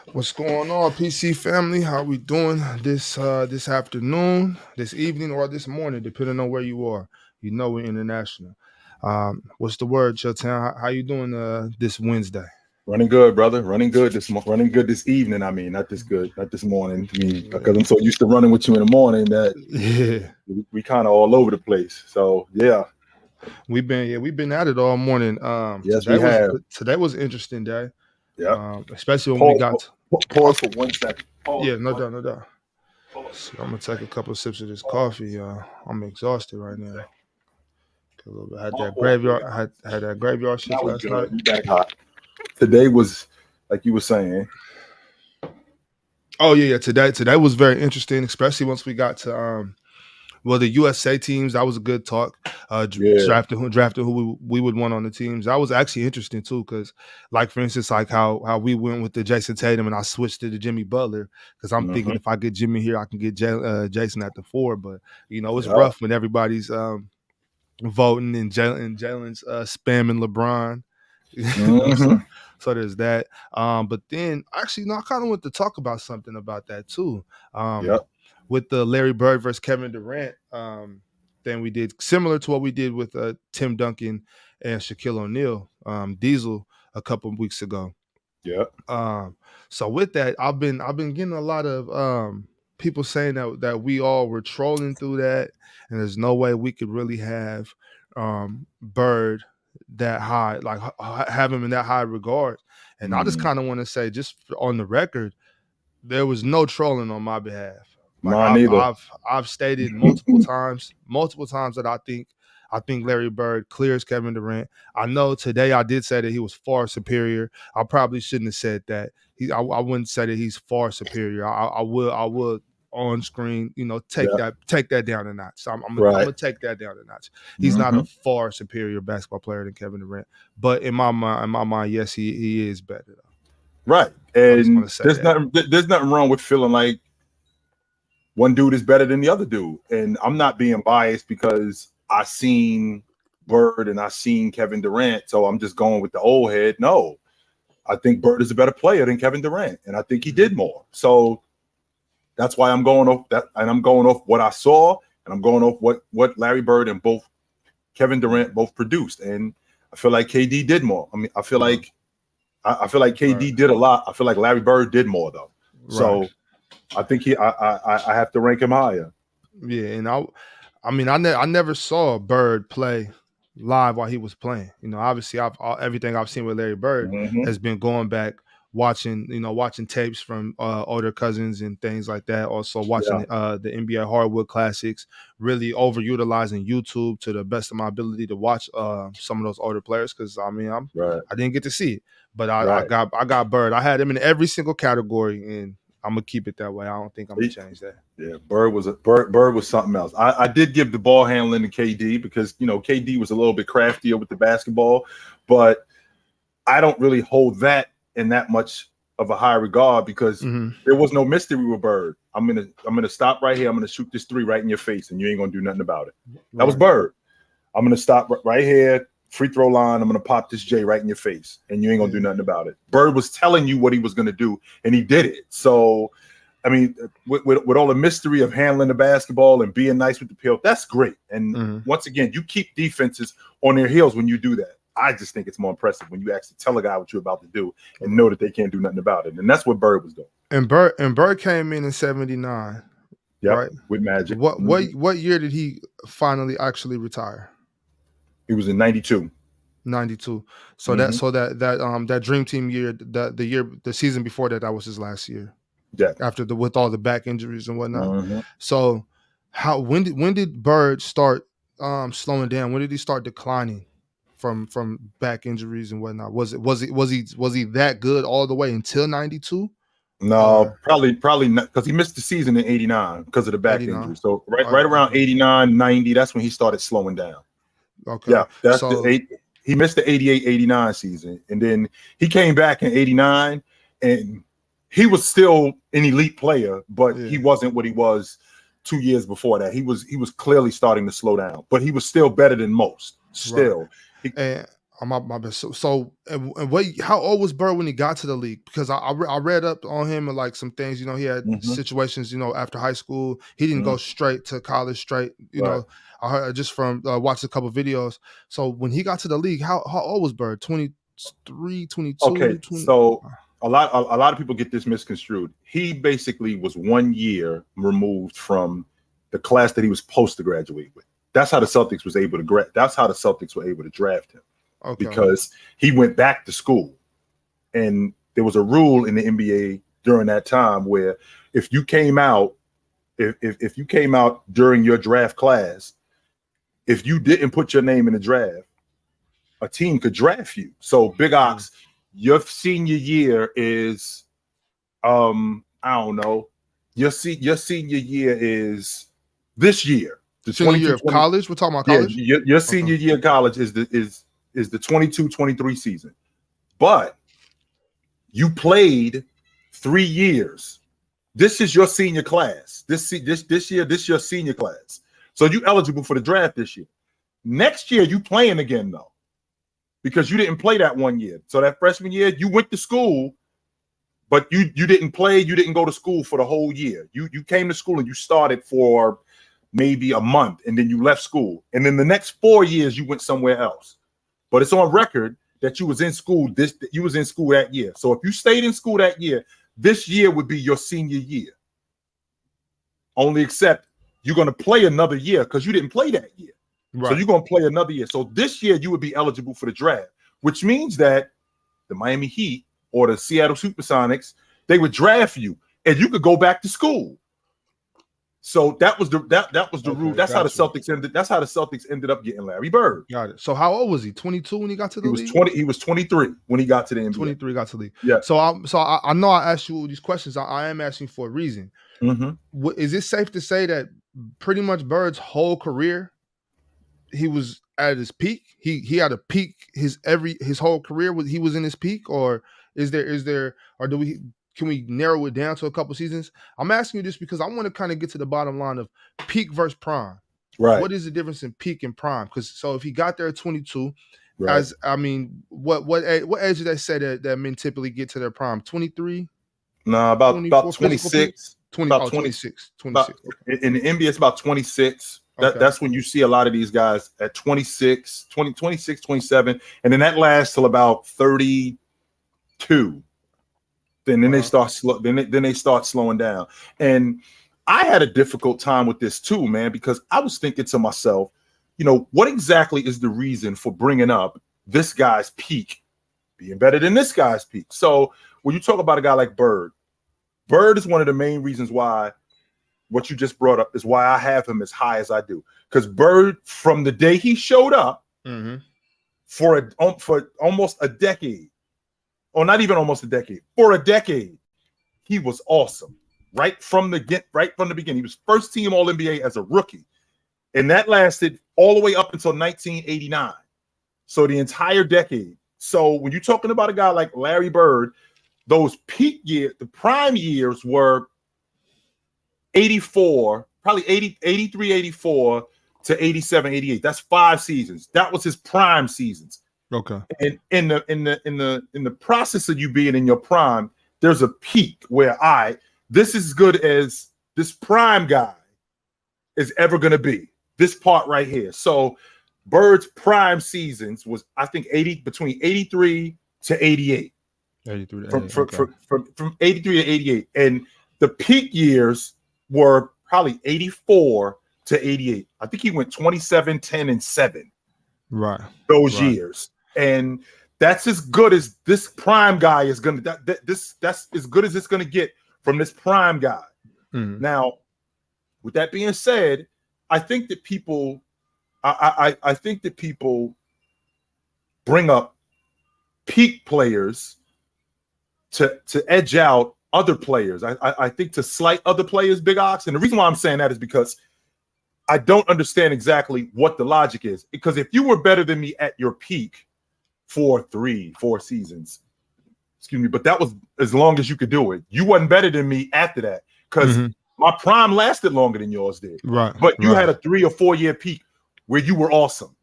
What's going on, PC family? How we doing this afternoon, this evening, or this morning, depending on where you are? You know we're international. What's the word, Chitchat? How you doing this Wednesday? Running good, brother. Running good this evening. I mean, not this good, not this morning. I mean, because I'm so used to running with you in the morning that Yeah, we kind of all over the place. So yeah, we've been at it all morning. yes, we have. Today was an interesting day. Yep. Especially when we Pause, got pause for 1 second. yeah, no doubt, no doubt. So I'm gonna take a couple of sips of this coffee. I'm exhausted right now. I had that graveyard. I had that graveyard Now shift we last night. good. We back hot. Today was like you were saying. Oh yeah. Today was very interesting, especially once we got to the USA teams. That was a good talk. Yeah. Drafted who we would want on the teams. That was actually interesting too, because like for instance, like how we went with the Jason Tatum and I switched to the Jimmy Butler because I'm thinking if I get Jimmy here, I can get Jason at the 4. But it's Yep. rough when everybody's voting and Jalen's spamming LeBron. Mm-hmm. So there's that. But then actually, no, I kind of want to talk about something about that too. Yep. With the Larry Bird versus Kevin Durant thing we did, similar to what we did with Tim Duncan and Shaquille O'Neal, Diesel a couple of weeks ago. Yep. So with that, I've been getting a lot of people saying that we all were trolling through that, and there's no way we could really have Bird that high, like have him in that high regard. And I just kind of want to say, just on the record, there was no trolling on my behalf. Like Mine neither. I've stated multiple times that I think Larry Bird clears Kevin Durant. I know today I did say that he was far superior. I probably shouldn't have said that. I wouldn't say that he's far superior. I would on screen, take that down a notch. So I'm gonna take that down a notch. He's not a far superior basketball player than Kevin Durant, but in my mind, yes, he is better though. Right. And there's nothing wrong with feeling like one dude is better than the other dude. And I'm not being biased because I seen Bird and I seen Kevin Durant. So I'm just going with the old head. No, I think Bird is a better player than Kevin Durant. And I think he did more. So that's why I'm going off that. And I'm going off what I saw. And I'm going off what Larry Bird and both Kevin Durant both produced. And I feel like KD did more. I mean, I feel like KD did a lot. I feel like Larry Bird did more though. So I think I have to rank him higher. Yeah, and I never saw Bird play live while he was playing. Obviously, everything I've seen with Larry Bird has been going back, watching tapes from older cousins and things like that. Also watching the NBA Hardwood Classics, really overutilizing YouTube to the best of my ability to watch some of those older players because I didn't get to see it, but I got Bird. I had him in every single category, and I'm gonna keep it that way. I don't think I'm gonna change that. Yeah, Bird was something else. I did give the ball handling to KD because KD was a little bit craftier with the basketball, but I don't really hold that in that much of a high regard because there was no mystery with Bird. I'm gonna stop right here. I'm gonna shoot this 3 right in your face, and you ain't gonna do nothing about it. That was Bird. I'm gonna stop right here. Free throw line, I'm going to pop this J right in your face, and you ain't going to do nothing about it. Bird was telling you what he was going to do, and he did it. So, I mean, with all the mystery of handling the basketball and being nice with the pill, that's great. And once again, you keep defenses on their heels when you do that. I just think it's more impressive when you actually tell a guy what you're about to do and know that they can't do nothing about it. And that's what Bird was doing. And Bird came in 79. Yeah, right? With Magic. What year did he finally actually retire? He was in 92. 92. So that Dream Team year, the season before that was his last year. Yeah. With all the back injuries and whatnot. So when did Bird start slowing down? When did he start declining from back injuries and whatnot? Was he that good all the way until 92? No, probably not, because he missed the season in 89 because of the back injury. So right around 89, 90, that's when he started slowing down. Okay. Yeah, that's he missed the 88, 89 season. And then he came back in 89 and he was still an elite player, but he wasn't what he was 2 years before that. He was clearly starting to slow down, but he was still better than most. Still. And My bad. So and what? How old was Bird when he got to the league? Because I read up on him and like some things. You know, he had situations. You know, after high school, he didn't go straight to college. Straight. You know, I heard just from watching a couple videos. So when he got to the league, how old was Bird? 23, 22? Okay, 20? so a lot of people get this misconstrued. He basically was 1 year removed from the class that he was supposed to graduate with. That's how the Celtics was able to That's how the Celtics were able to draft him. Okay. Because he went back to school, and there was a rule in the NBA during that time where if you came out, if you came out during your draft class, if you didn't put your name in the draft, a team could draft you. So Big Ox, your senior year is, I don't know, your senior year is this year. The senior year of college. We're talking about college. Yeah, your senior year of college is the 22-23 season, but you played 3 years. This is your senior class. This year, this is your senior class. So you eligible for the draft this year. Next year, you playing again though, because you didn't play that 1 year. So that freshman year, you went to school, but you didn't play. You didn't go to school for the whole year. You came to school and you started for maybe a month, and then you left school. And then the next 4 years, you went somewhere else. But it's on record that you was in school that year. So if you stayed in school that year, this year would be your senior year. Only except you're going to play another year because you didn't play that year. Right. So you're going to play another year. So this year you would be eligible for the draft, which means that the Miami Heat or the Seattle Supersonics, they would draft you and you could go back to school. So that was the rule. That's how the Celtics ended. That's how the Celtics ended up getting Larry Bird. Got it. So how old was he? 22 when he got to the league? He was 23 when he got to the NBA. 23 got to the league. Yeah. So I know I asked you all these questions. I am asking for a reason. Is it safe to say that pretty much Bird's whole career, he was at his peak? He had a peak his whole career. He was in his peak, or is there or can we narrow it down to a couple seasons? I'm asking you this because I want to kind of get to the bottom line of peak versus prime. Right. What is the difference in peak and prime? Because so if he got there at 22, right. What age did they say that men typically get to their prime? 23? No, about 26. 26. In the NBA, it's about 26. That's when you see a lot of these guys at 26, 27, and then that lasts till about 32. Then they start slowing down. And I had a difficult time with this too, man, because I was thinking to myself, what exactly is the reason for bringing up this guy's peak being better than this guy's peak? So when you talk about a guy like Bird is one of the main reasons why what you just brought up is why I have him as high as I do. Because Bird, from the day he showed up for almost a decade, or not even almost a decade, for a decade, he was awesome. Right from the beginning. He was first team All-NBA as a rookie. And that lasted all the way up until 1989. So the entire decade. So when you're talking about a guy like Larry Bird, those peak years, the prime years were 84, probably 83, 84 to 87, 88. That's 5 seasons. That was his prime seasons. Okay. And in the process of you being in your prime, there's a peak where this is as good as this prime guy is ever going to be. This part right here. So Bird's prime seasons was, I think, between 83 to 88. 83 to 88. From 83 to 88. And the peak years were probably 84 to 88. I think he went 27, 10, and 7. Right. Those years. And that's as good as this prime guy is going to. That's as good as it's going to get from this prime guy. Now, with that being said, I think that people, I think that people bring up peak players to edge out other players. I think to slight other players, Big Ox. And the reason why I'm saying that is because I don't understand exactly what the logic is. Because if you were better than me at your peak for 3-4 seasons, excuse me, but that was as long as you could do it. You wasn't better than me after that because my prime lasted longer than yours did. Right. But you had a 3 or 4 year peak where you were awesome.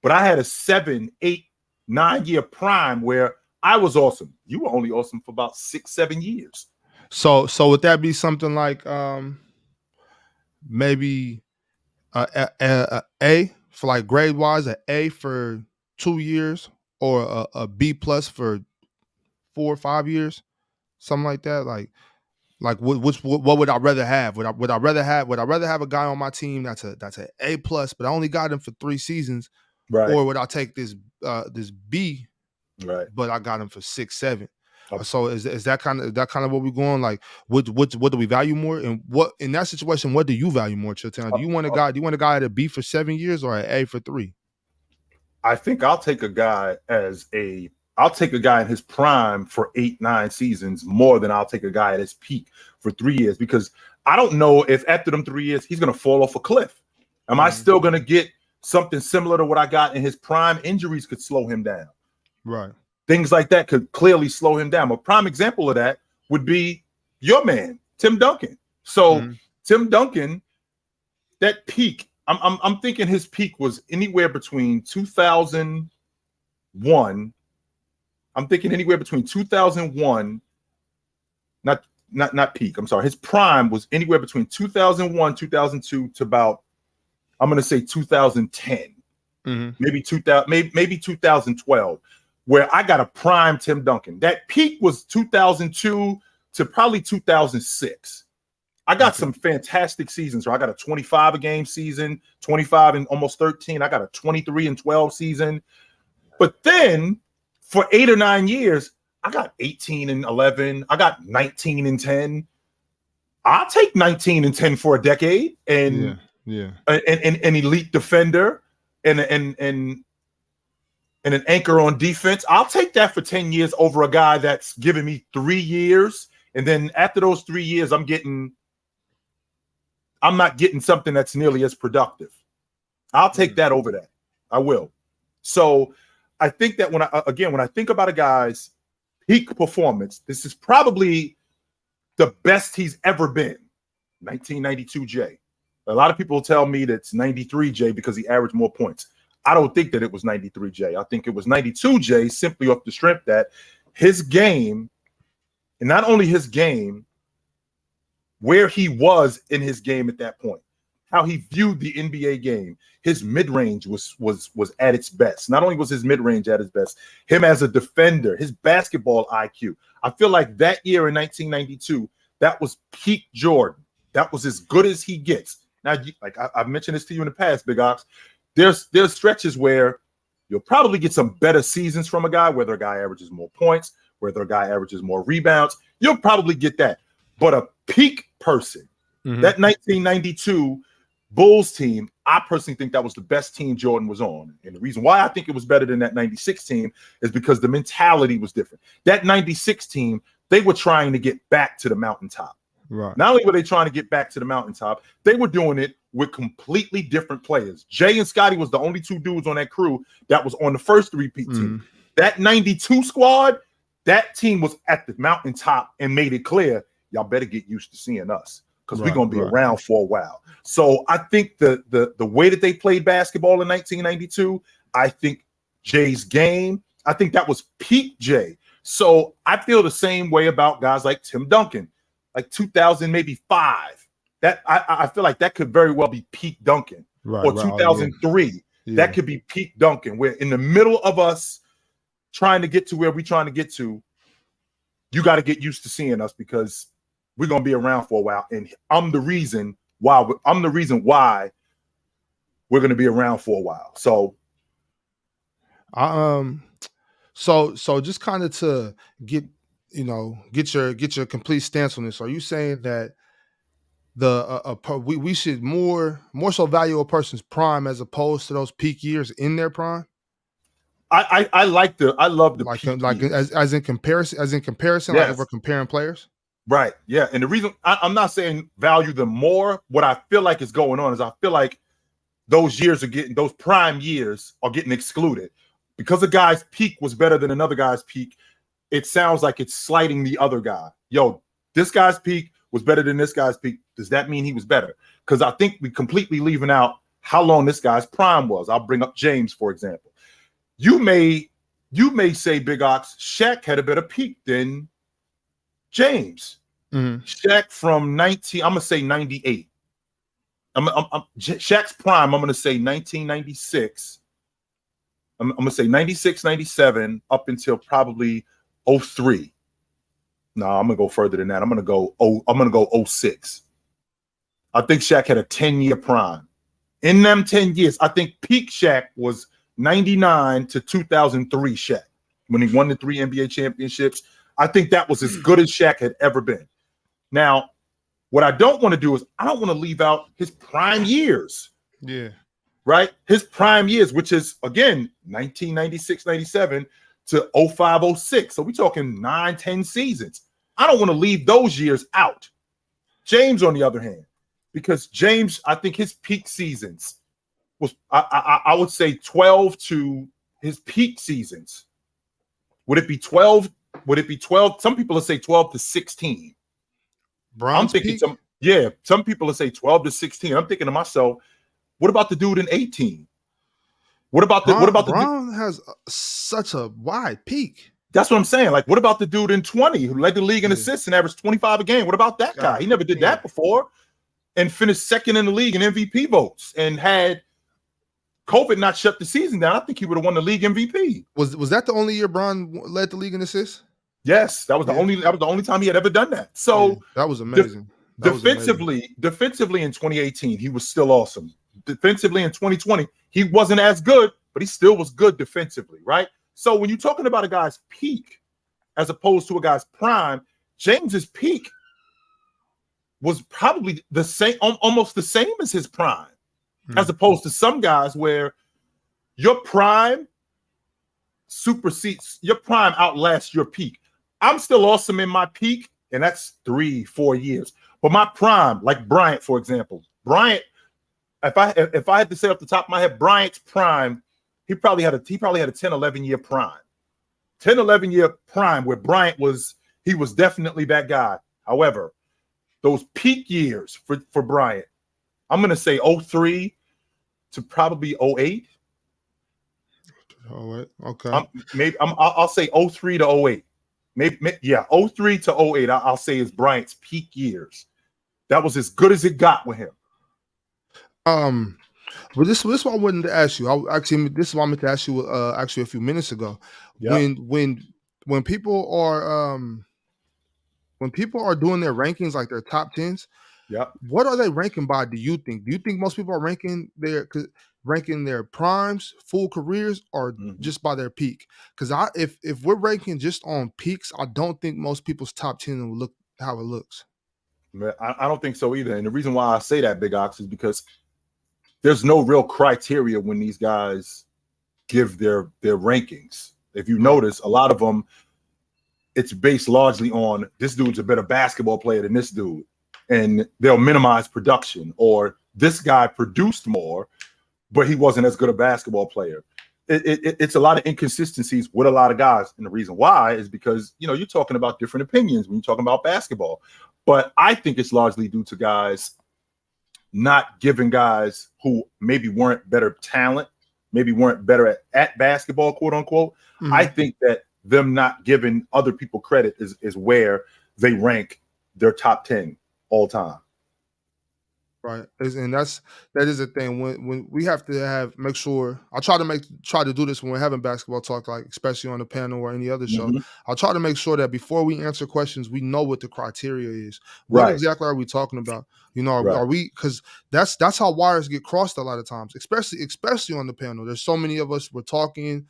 But I had a 7, 8, 9-year prime where I was awesome. You were only awesome for about 6-7 years. So would that be something like maybe a for like grade wise, an A for 2 years, or a B plus for 4 or 5 years, something like that? Like what would I rather have? Would I rather have a guy on my team that's a A plus, but I only got him for 3 seasons, Right. or would I take this B, Right. but I got him for 6, 7? Okay. So is that kind of what we're going, like what do we value more, and what in that situation what do you value more, Chitchat? Do you want a guy at a B for 7 years or an A for 3? I think I'll take a guy in his prime for 8-9 seasons more than I'll take a guy at his peak for 3 years, because I don't know if after them 3 years he's going to fall off a cliff. Am I still going to get something similar to what I got in his prime? Injuries could slow him down. Right. Things like that could clearly slow him down. A prime example of that would be your man, Tim Duncan. So Tim Duncan, that peak, I'm thinking his peak was anywhere between 2001. I'm thinking anywhere between 2001, not peak. I'm sorry. His prime was anywhere between 2001, 2002 to about, I'm going to say 2010, maybe 2000, maybe 2012, where I got a prime Tim Duncan. That peak was 2002 to probably 2006. I got some fantastic seasons. I got a 25 a game season, 25 and almost 13. I got a 23 and 12 season. But then for 8 or 9 years, I got 18 and 11. I got 19 and 10. I'll take 19 and 10 for a decade, and an elite defender and an anchor on defense. I'll take that for 10 years over a guy that's giving me 3 years. And then after those 3 years, I'm not getting something that's nearly as productive. I'll take that over that. I will. So I think that when I think about a guy's peak performance, this is probably the best he's ever been. 1992 J. A lot of people tell me that's 93 J because he averaged more points. I don't think that it was 93 J. I think it was 92 J simply off the strength that his game, and not only his game, where he was in his game at that point, how he viewed the NBA game. His mid-range was at its best. Not only was his mid-range at its best, him as a defender, his basketball IQ. I feel like that year in 1992, that was peak Jordan. That was as good as he gets. Now, like I've mentioned this to you in the past, Big Ox, there's stretches where you'll probably get some better seasons from a guy, whether a guy averages more points, whether a guy averages more rebounds. You'll probably get that. But a peak person, that 1992 Bulls team, I personally think that was the best team Jordan was on. And the reason why I think it was better than that 96 team is because the mentality was different. That 96 team, they were trying to get back to the mountaintop. Right. Not only were they trying to get back to the mountaintop, they were doing it with completely different players. Jay and Scotty was the only 2 dudes on that crew that was on the first three-peat team. That 92 squad, that team was at the mountaintop and made it clear, y'all better get used to seeing us because we're going to be around for a while. So I think the way that they played basketball in 1992, I think Jay's game, I think that was peak Jay. So I feel the same way about guys like Tim Duncan, like 2000, maybe 5. That I feel like that could very well be peak Duncan. Or 2003, that could be peak Duncan. Where in the middle of us trying to get to where we're trying to get to, you got to get used to seeing us because we're going to be around for a while. And I'm the reason why we're going to be around for a while. So, so just kind of to get your complete stance on this. Are you saying that we should more so value a person's prime as opposed to those peak years in their prime? I love the peak years. as in comparison, yes. Like if we're comparing players. Right. Yeah. And the reason I'm not saying value them more, what I feel like is going on is I feel like those prime years are getting excluded because a guy's peak was better than another guy's peak. It sounds like it's slighting the other guy. Yo, this guy's peak was better than this guy's peak. Does that mean he was better? Because I think we completely leaving out how long this guy's prime was. I'll bring up James, for example. You may you may say, Big Ox, Shaq had a better peak than James. Shaq from I'm going to say 98. Shaq's prime, I'm going to say 1996. I'm going to say 96, 97 up until probably 03. No, I'm going to go further than that. I'm going to go 06. I think Shaq had a 10-year prime. In them 10 years, I think peak Shaq was 99 to 2003 Shaq when he won the 3 NBA championships. I think that was as good as Shaq had ever been. Now, what I don't want to do is I don't want to leave out his prime years. Yeah. Right? His prime years, which is, again, 1996, 97 to 05, 06. So we're talking 9, 10 seasons. I don't want to leave those years out. James, on the other hand, because James, I think his peak seasons was, I would say 12 to his peak seasons. Would it be 12? Would it be 12? Some people will say 12 to 16. Bron's I'm thinking peak? some people will say 12 to 16. I'm thinking to myself, what about the dude in 18? What about the Bron has such a wide peak. That's what I'm saying. Like, what about the dude in 20 who led the league in assists and averaged 25 a game? What about that guy? He never did that before and finished second in the league in MVP votes and had COVID not shut the season down. I think he would have won the league MVP. Was that the only year Bron led the league in assists? Yes, that was the only time he had ever done that. So that was amazing. Defensively in 2018, he was still awesome. Defensively in 2020, he wasn't as good, but he still was good defensively, right? So when you're talking about a guy's peak as opposed to a guy's prime, James's peak was probably the same, almost the same as his prime, as opposed to some guys where your prime supersedes, your prime outlasts your peak. I'm still awesome in my peak, and that's 3-4 years. But my prime, like Bryant, for example, Bryant, if I had to say off the top of my head, Bryant's prime, he probably had a 10-11 year prime. 10-11 year prime where Bryant was definitely that guy. However, those peak years for Bryant, I'm going to say 03 to probably 08. Oh, okay. I'll say 03 to 08. Maybe 03 to 08. I'll say is Bryant's peak years. That was as good as it got with him. But this is what I wanted to ask you. This is what I meant to ask you actually a few minutes ago. Yep. When people are doing their rankings, like their top 10s, what are they ranking by? Do you think most people are ranking their primes, full careers, or just by their peak? Because if we're ranking just on peaks, I don't think most people's top 10 will look how it looks. I don't think so either. And the reason why I say that, Big Ox, is because there's no real criteria when these guys give their rankings. If you notice, a lot of them, it's based largely on this dude's a better basketball player than this dude, and they'll minimize production, or this guy produced more, but he wasn't as good a basketball player. It's a lot of inconsistencies with a lot of guys, and the reason why is because you're talking about different opinions when you're talking about basketball. But I think it's largely due to guys not giving guys who maybe weren't better talent, maybe weren't better at basketball, quote unquote. I think that them not giving other people credit is where they rank their top 10 all time. Right, and that is a thing when we have to make sure. I try to do this when we're having basketball talk, like especially on the panel or any other show. I'll try to make sure that before we answer questions, we know what the criteria is. What exactly are we talking about? Are we, because that's how wires get crossed a lot of times, especially on the panel. There's so many of us, we're talking.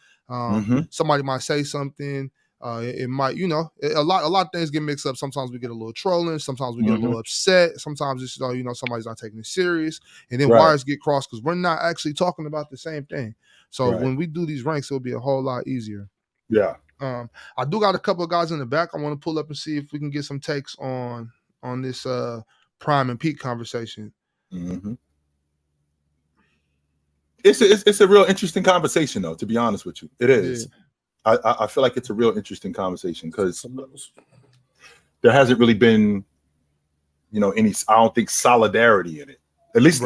Somebody might say something. It might, a lot of things get mixed up. Sometimes we get a little trolling. Sometimes we get a little upset. Sometimes it's, somebody's not taking it serious. And then wires get crossed because we're not actually talking about the same thing. So when we do these ranks, it'll be a whole lot easier. Yeah. I do got a couple of guys in the back. I want to pull up and see if we can get some takes on this prime and peak conversation. It's a real interesting conversation, though, to be honest with you. It is. Yeah. I feel like it's a real interesting conversation because there hasn't really been, any, I don't think, solidarity in it. At least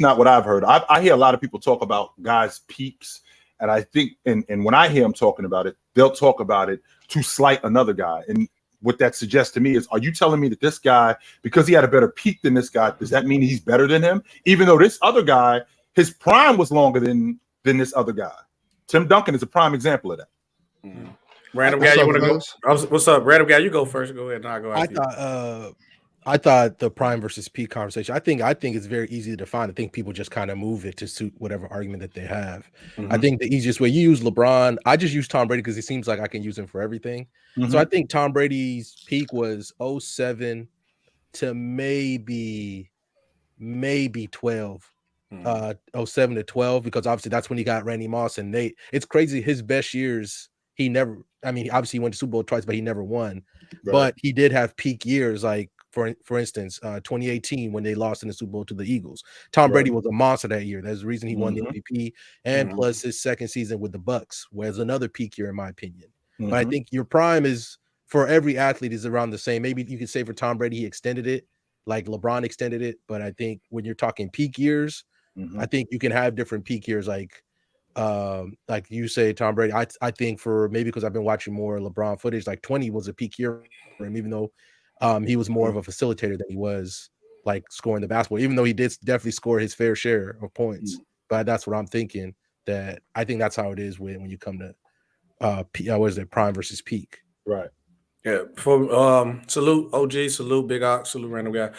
not what I've heard. I hear a lot of people talk about guys' peaks And I think, and when I hear them talking about it, they'll talk about it to slight another guy. And what that suggests to me is, are you telling me that this guy, because he had a better peak than this guy, does that mean he's better than him? Even though this other guy, his prime was longer than this other guy. Tim Duncan is a prime example of that. Mm-hmm. Random guy, you want to go? What's up? Random guy, you go first. Go ahead, and I'll go after I thought the prime versus peak conversation, I think it's very easy to define. I think people just kind of move it to suit whatever argument that they have. Mm-hmm. I think the easiest way, you use LeBron. I just use Tom Brady because it seems like I can use him for everything. Mm-hmm. So I think Tom Brady's peak was 07 to maybe 12. 07 to 12, because obviously that's when he got Randy Moss and Nate. It's crazy. His best years, obviously he went to Super Bowl twice, but he never won. Right. But he did have peak years, like for instance, 2018 when they lost in the Super Bowl to the Eagles. Tom Brady was a monster that year. That's the reason he won the MVP, and plus his second season with the Bucks was another peak year in my opinion. But I think your prime is, for every athlete, is around the same. Maybe you could say for Tom Brady he extended it, like LeBron extended it. But I think when you're talking peak years, I think you can have different peak years, like you say, Tom Brady. I think for maybe because I've been watching more LeBron footage, like 20 was a peak year for him, even though he was more of a facilitator than he was like scoring the basketball, even though he did definitely score his fair share of points. But that's what I'm thinking, that I think that's how it is when you come to what is it, prime versus peak. Right. Yeah. For salute OG, salute Big Ox, salute random guy.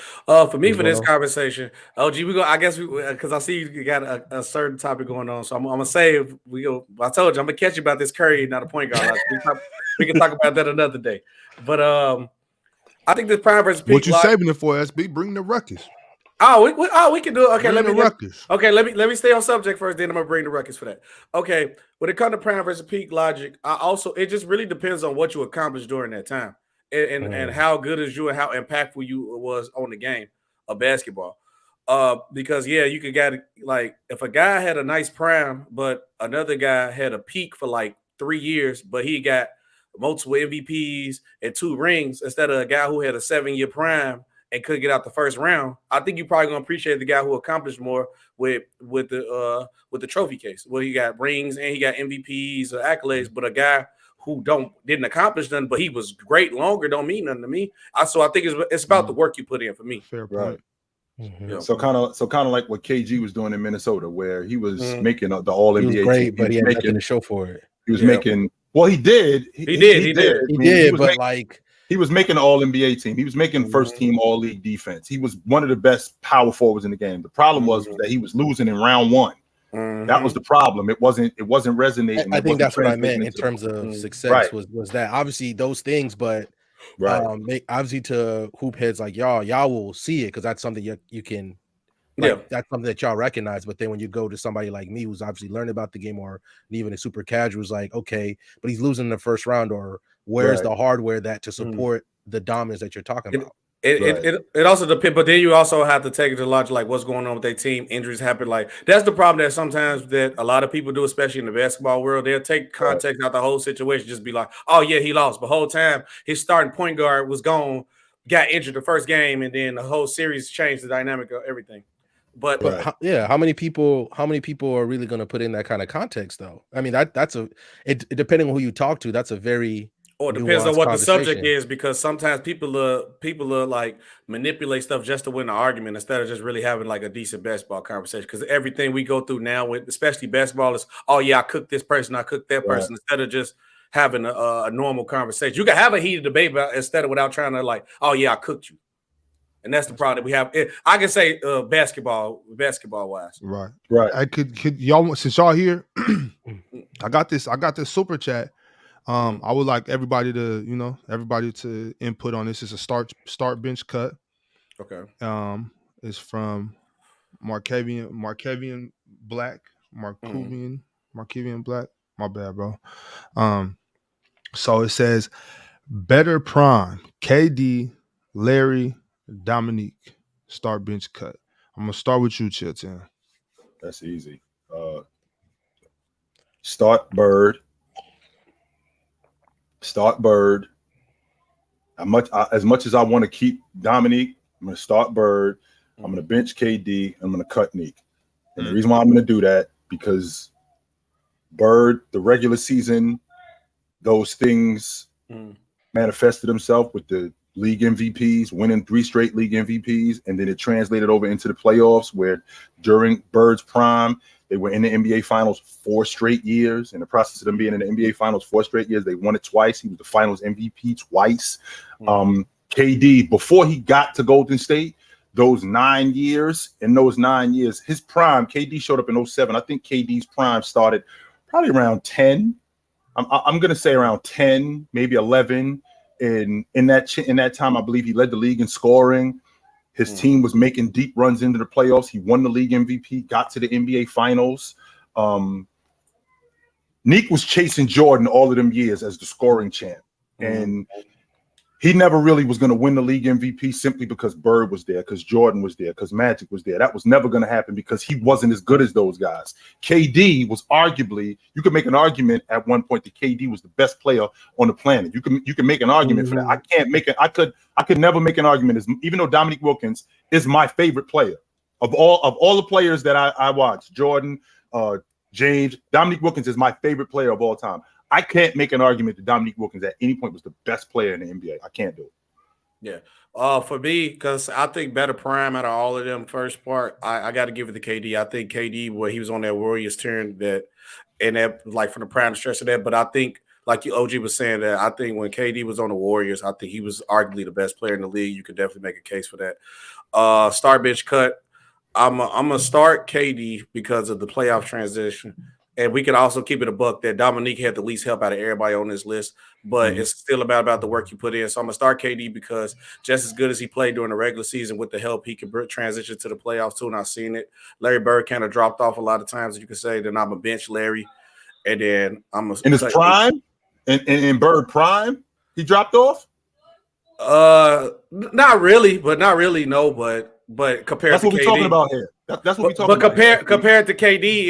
For me, for this conversation, OG, because I see you got a certain topic going on, so I'm gonna say we go. I told you I'm gonna catch you about this Curry, not a point guard. We can talk about that another day. But I think this prime versus peak. What you saving it for, SB? Bring the ruckus. We can do it. Okay, let me stay on subject first. Then I'm gonna bring the ruckus for that. Okay, when it comes to prime versus peak logic, it just really depends on what you accomplished during that time, and how good is you and how impactful you was on the game of basketball. Because you could get, like, if a guy had a nice prime, but another guy had a peak for like 3 years, but he got multiple MVPs and 2 rings instead of a guy who had a 7-year prime and couldn't get out the first round. I think you're probably gonna appreciate the guy who accomplished more with the trophy case, where he got rings and he got MVPs or accolades, but a guy who didn't accomplish nothing, but he was great longer, don't mean nothing to me. So I think it's about the work you put in for me. Fair point. Right. So kind of like what KG was doing in Minnesota, where he was making the All NBA. He was great, but he had nothing to show for it. He was making. Well, he did. He was making the All NBA team. He was making first team All League defense. He was one of the best power forwards in the game. The problem was that he was losing in round 1. That was the problem. It wasn't resonating. I think that's what I meant in terms of success. Was that obviously those things, but obviously to hoop heads like y'all will see it because that's something you can. That's something that y'all recognize. But then when you go to somebody like me who's obviously learned about the game, or even a super casual, is like, okay, but he's losing in the first round, or where's the hardware that to support the dominance that you're talking about? It also depends, but then you also have to take it to logic, like what's going on with their team. Injuries happen. Like that's the problem that sometimes that a lot of people do, especially in the basketball world. They'll take context out the whole situation, just be like, oh yeah, he lost. But the whole time his starting point guard was gone, got injured the first game, and then the whole series changed the dynamic of everything. But how many people are really going to put in that kind of context though? I mean, that's depending on who you talk to, that's a very it depends on what the subject is, because sometimes people are like manipulate stuff just to win an argument instead of just really having like a decent basketball conversation. Because everything we go through now with especially basketball is, oh yeah, I cooked this person, I cooked that person, instead of just having a normal conversation. You can have a heated debate without trying to like, oh yeah, I cooked you. And that's the problem that we have. I can say basketball wise. Right. I could y'all, since y'all here, I got this super chat. I would like everybody to input on this. It's a start bench cut. Okay. It's from Markevian Black. Markevian Black. My bad, bro. So it says better prime, KD, Larry, Dominique, start bench cut. I'm gonna start with you, Chitchat. That's easy. Start Bird. As much as I want to keep Dominique, I'm gonna start Bird. I'm gonna bench KD. I'm gonna cut Neek. And the reason why I'm gonna do that, because Bird, the regular season, those things manifested themselves with the league MVPs, winning 3 straight league MVPs, and then it translated over into the playoffs where during Bird's prime, they were in the NBA Finals 4 straight years. In the process of them being in the NBA Finals 4 straight years, they won it twice. He was the Finals MVP twice. KD, before he got to Golden State, those 9 years, his prime, KD showed up in 07. I think KD's prime started probably around 10. I'm going to say around 10, maybe 11. In that time, I believe he led the league in scoring. His team was making deep runs into the playoffs. He won the league MVP, got to the NBA Finals. Nick was chasing Jordan all of them years as the scoring champ. And he never really was going to win the league MVP simply because Bird was there, because Jordan was there, because Magic was there. That was never going to happen because he wasn't as good as those guys. KD was arguably, you could make an argument at one point that KD was the best player on the planet. You can make an argument for that. I could never make an argument, even though Dominique Wilkins is my favorite player of all the players that I watch. Jordan, James, Dominique Wilkins is my favorite player of all time. I can't make an argument that Dominique Wilkins at any point was the best player in the NBA. I can't do it. Yeah. For me, because I think better prime out of all of them first part, I got to give it to KD. I think KD, where he was on that Warriors turn like from the prime stretch of that. But I think, like OG was saying, that I think when KD was on the Warriors, I think he was arguably the best player in the league. You could definitely make a case for that. Start bench cut. I'm gonna start KD because of the playoff transition. And we can also keep it a buck that Dominique had the least help out of everybody on this list, but it's still about the work you put in. So I'm going to start KD because just as good as he played during the regular season with the help, he can transition to the playoffs too, and I've seen it. Larry Bird kind of dropped off a lot of times, as you can say. Then I'm a bench Larry, and then I'm in his prime, in Bird prime, he dropped off? Not really, no, but compared that's to what we're KD, talking about here. That's what we're talking about. But compared to KD,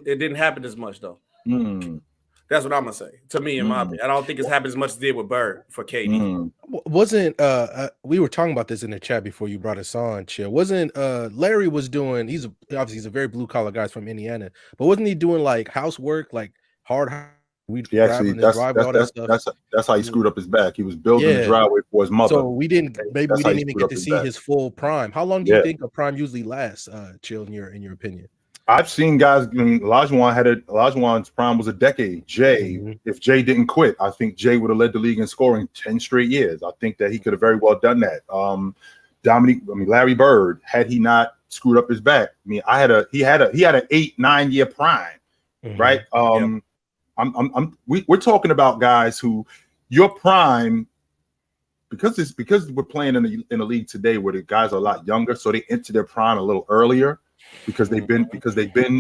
it didn't happen as much though. That's what I'm gonna say. To me, in my opinion, I don't think it's happened as much as it did with Bird for KD. Wasn't we were talking about this in the chat before you brought us on, Chill? Wasn't Larry was doing? He's a very blue collar guy from Indiana, but wasn't he doing like housework, like hard? That's how he screwed up his back. He was building the driveway for his mother. So we didn't even get to see his full prime. How long do you think a prime usually lasts, Chill, in your opinion? I've seen guys. Olajuwon's prime was a decade. If Jay didn't quit, I think Jay would have led the league in scoring 10 straight years. I think that he could have very well done that. Larry Bird, had he not screwed up his back, he had an 8-9 year prime, right? We're talking about guys who your prime, because we're playing in a league today where the guys are a lot younger, so they enter their prime a little earlier because they've been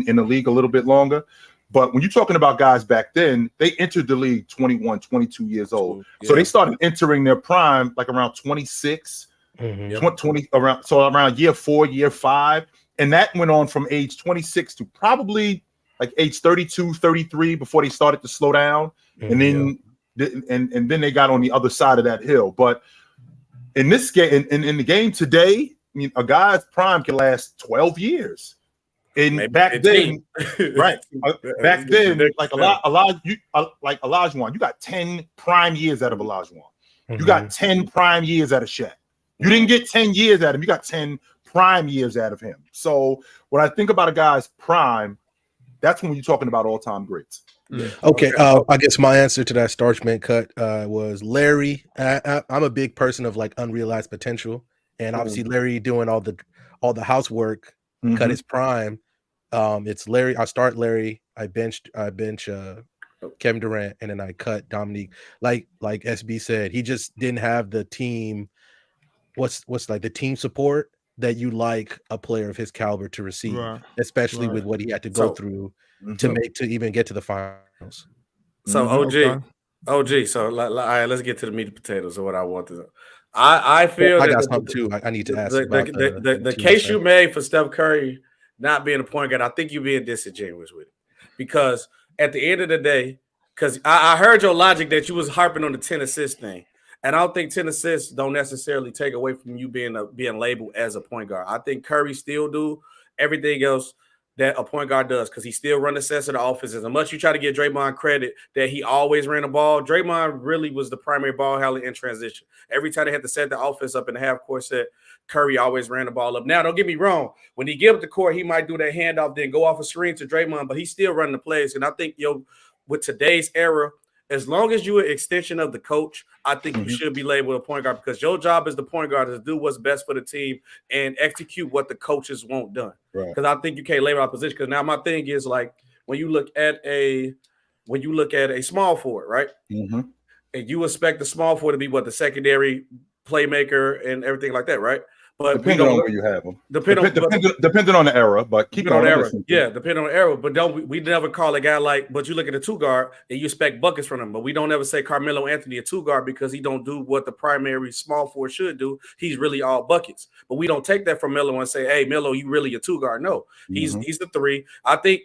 in the league a little bit longer. But when you're talking about guys back then, they entered the league 21, 22 years old. So they started entering their prime like around 26, 20 around year 4, year 5. And that went on from age 26 to probably like age 32, 33 before they started to slow down. And then and then they got on the other side of that hill. But in this game, in the game today, a guy's prime can last 12 years. And back then, right? Back then, like Olajuwon, you got 10 prime years out of Olajuwon. You got 10 prime years out of Shaq. You didn't get 10 years out of him. You got 10 prime years out of him. So when I think about a guy's prime, that's when you're talking about all-time greats. Okay, I guess my answer to that Starchman cut was Larry. I'm a big person of like unrealized potential, and obviously Larry doing all the housework cut his prime. It's Larry. I start Larry. I bench Kevin Durant, and then I cut Dominique. Like SB said, he just didn't have the team. What's like the team support that you like a player of his caliber to receive, especially with what he had to go through to even get to the finals. So OG. So all right, let's get to the meat and potatoes of what I want to. I feel I got something too. I need to ask the case you made for Steph Curry not being a point guard. I think you're being disingenuous with it, because at the end of the day, because I heard your logic that you was harping on the 10 assist thing, and I don't think 10 assists don't necessarily take away from you being labeled as a point guard. I think Curry still do. Everything else that a point guard does, because he still run the sets of the offense. As much you try to give Draymond credit that he always ran the ball, Draymond really was the primary ball handler in transition. Every time they had to set the offense up in the half-court set, Curry always ran the ball up. Now, don't get me wrong. When he give up the court, he might do that handoff, then go off a screen to Draymond, but he's still running the plays. And I think, with today's era, as long as you're an extension of the coach, I think you should be labeled a point guard, because your job as the point guard is to do what's best for the team and execute what the coaches want done. Because I think you can't label our position. Because now my thing is, like, when you look at a small forward, right? And you expect the small forward to be the secondary playmaker and everything like that, right? But depending on where you have them, depending on the era, but keep it on the era. Yeah, depending on the era. But we never call a guy but you look at a 2-guard and you expect buckets from him. But we don't ever say Carmelo Anthony a 2-guard, because he don't do what the primary small forward should do. He's really all buckets. But we don't take that from Melo and say, hey, Melo, you really a 2-guard. No, he's the 3. I think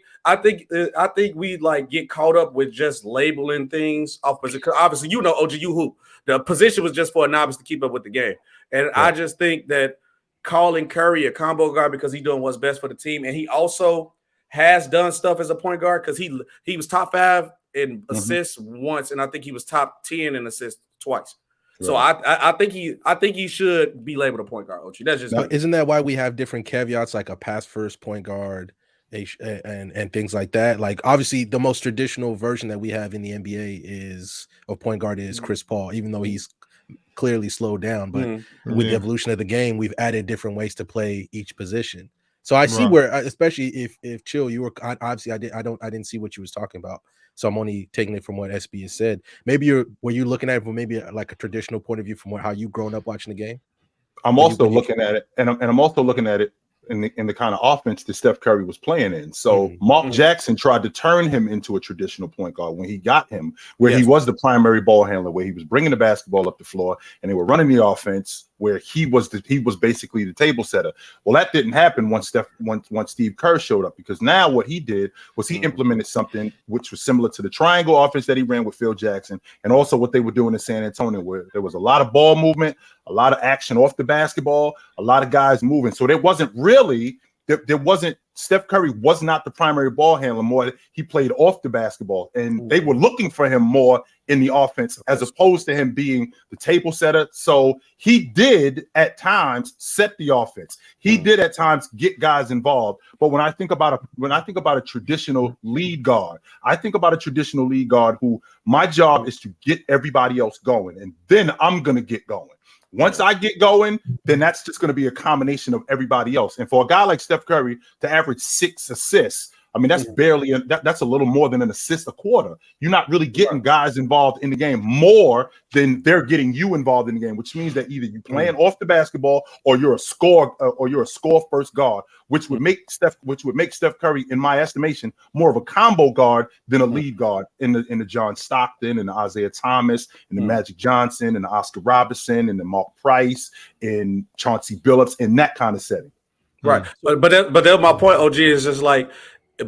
we get caught up with just labeling things off position. Because obviously, OG, you hoop. The position was just for a novice to keep up with the game. And I just think that calling Curry a combo guard because he's doing what's best for the team, and he also has done stuff as a point guard, because he was top 5 in assists once, and I think he was top 10 in assists twice. Right. So I think he should be labeled a point guard. Ochi. That's just isn't that why we have different caveats, like a pass first point guard and things like that? Like, obviously the most traditional version that we have in the NBA is of point guard is Chris Paul, even though he's clearly slowed down, but with the evolution of the game, we've added different ways to play each position. So I see where, especially if Chill, you were obviously I didn't see what you was talking about, so I'm only taking it from what SB has said. Maybe were you looking at it from maybe like a traditional point of view from how you've grown up watching the game? I'm also looking at it, and I'm also looking at it in the kind of offense that Steph Curry was playing in. So Mark Jackson tried to turn him into a traditional point guard when he got him, where he was the primary ball handler, where he was bringing the basketball up the floor and they were running the offense, where he was basically the table setter. Well, that didn't happen once Steve Kerr showed up, because now what he did was he implemented something which was similar to the triangle offense that he ran with Phil Jackson, and also what they were doing in San Antonio, where there was a lot of ball movement, a lot of action off the basketball, a lot of guys moving. So there wasn't Steph Curry was not the primary ball handler. More, he played off the basketball, and they were looking for him more in the offense as opposed to him being the table setter. So he did at times set the offense. He did at times get guys involved. But when I think about a traditional lead guard, who my job is to get everybody else going, and then I'm gonna get going. Once I get going, then that's just going to be a combination of everybody else. And for a guy like Steph Curry to average 6 assists, I mean, that's that's a little more than an assist a quarter. You're not really getting guys involved in the game more than they're getting you involved in the game, which means that either you're playing off the basketball or you're a score first guard, which would make Steph Curry, in my estimation, more of a combo guard than a lead guard in the John Stockton and the Isaiah Thomas and the Magic Johnson and the Oscar Robertson and the Mark Price and Chauncey Billups in that kind of setting. Right. But that's my point, OG, is just like,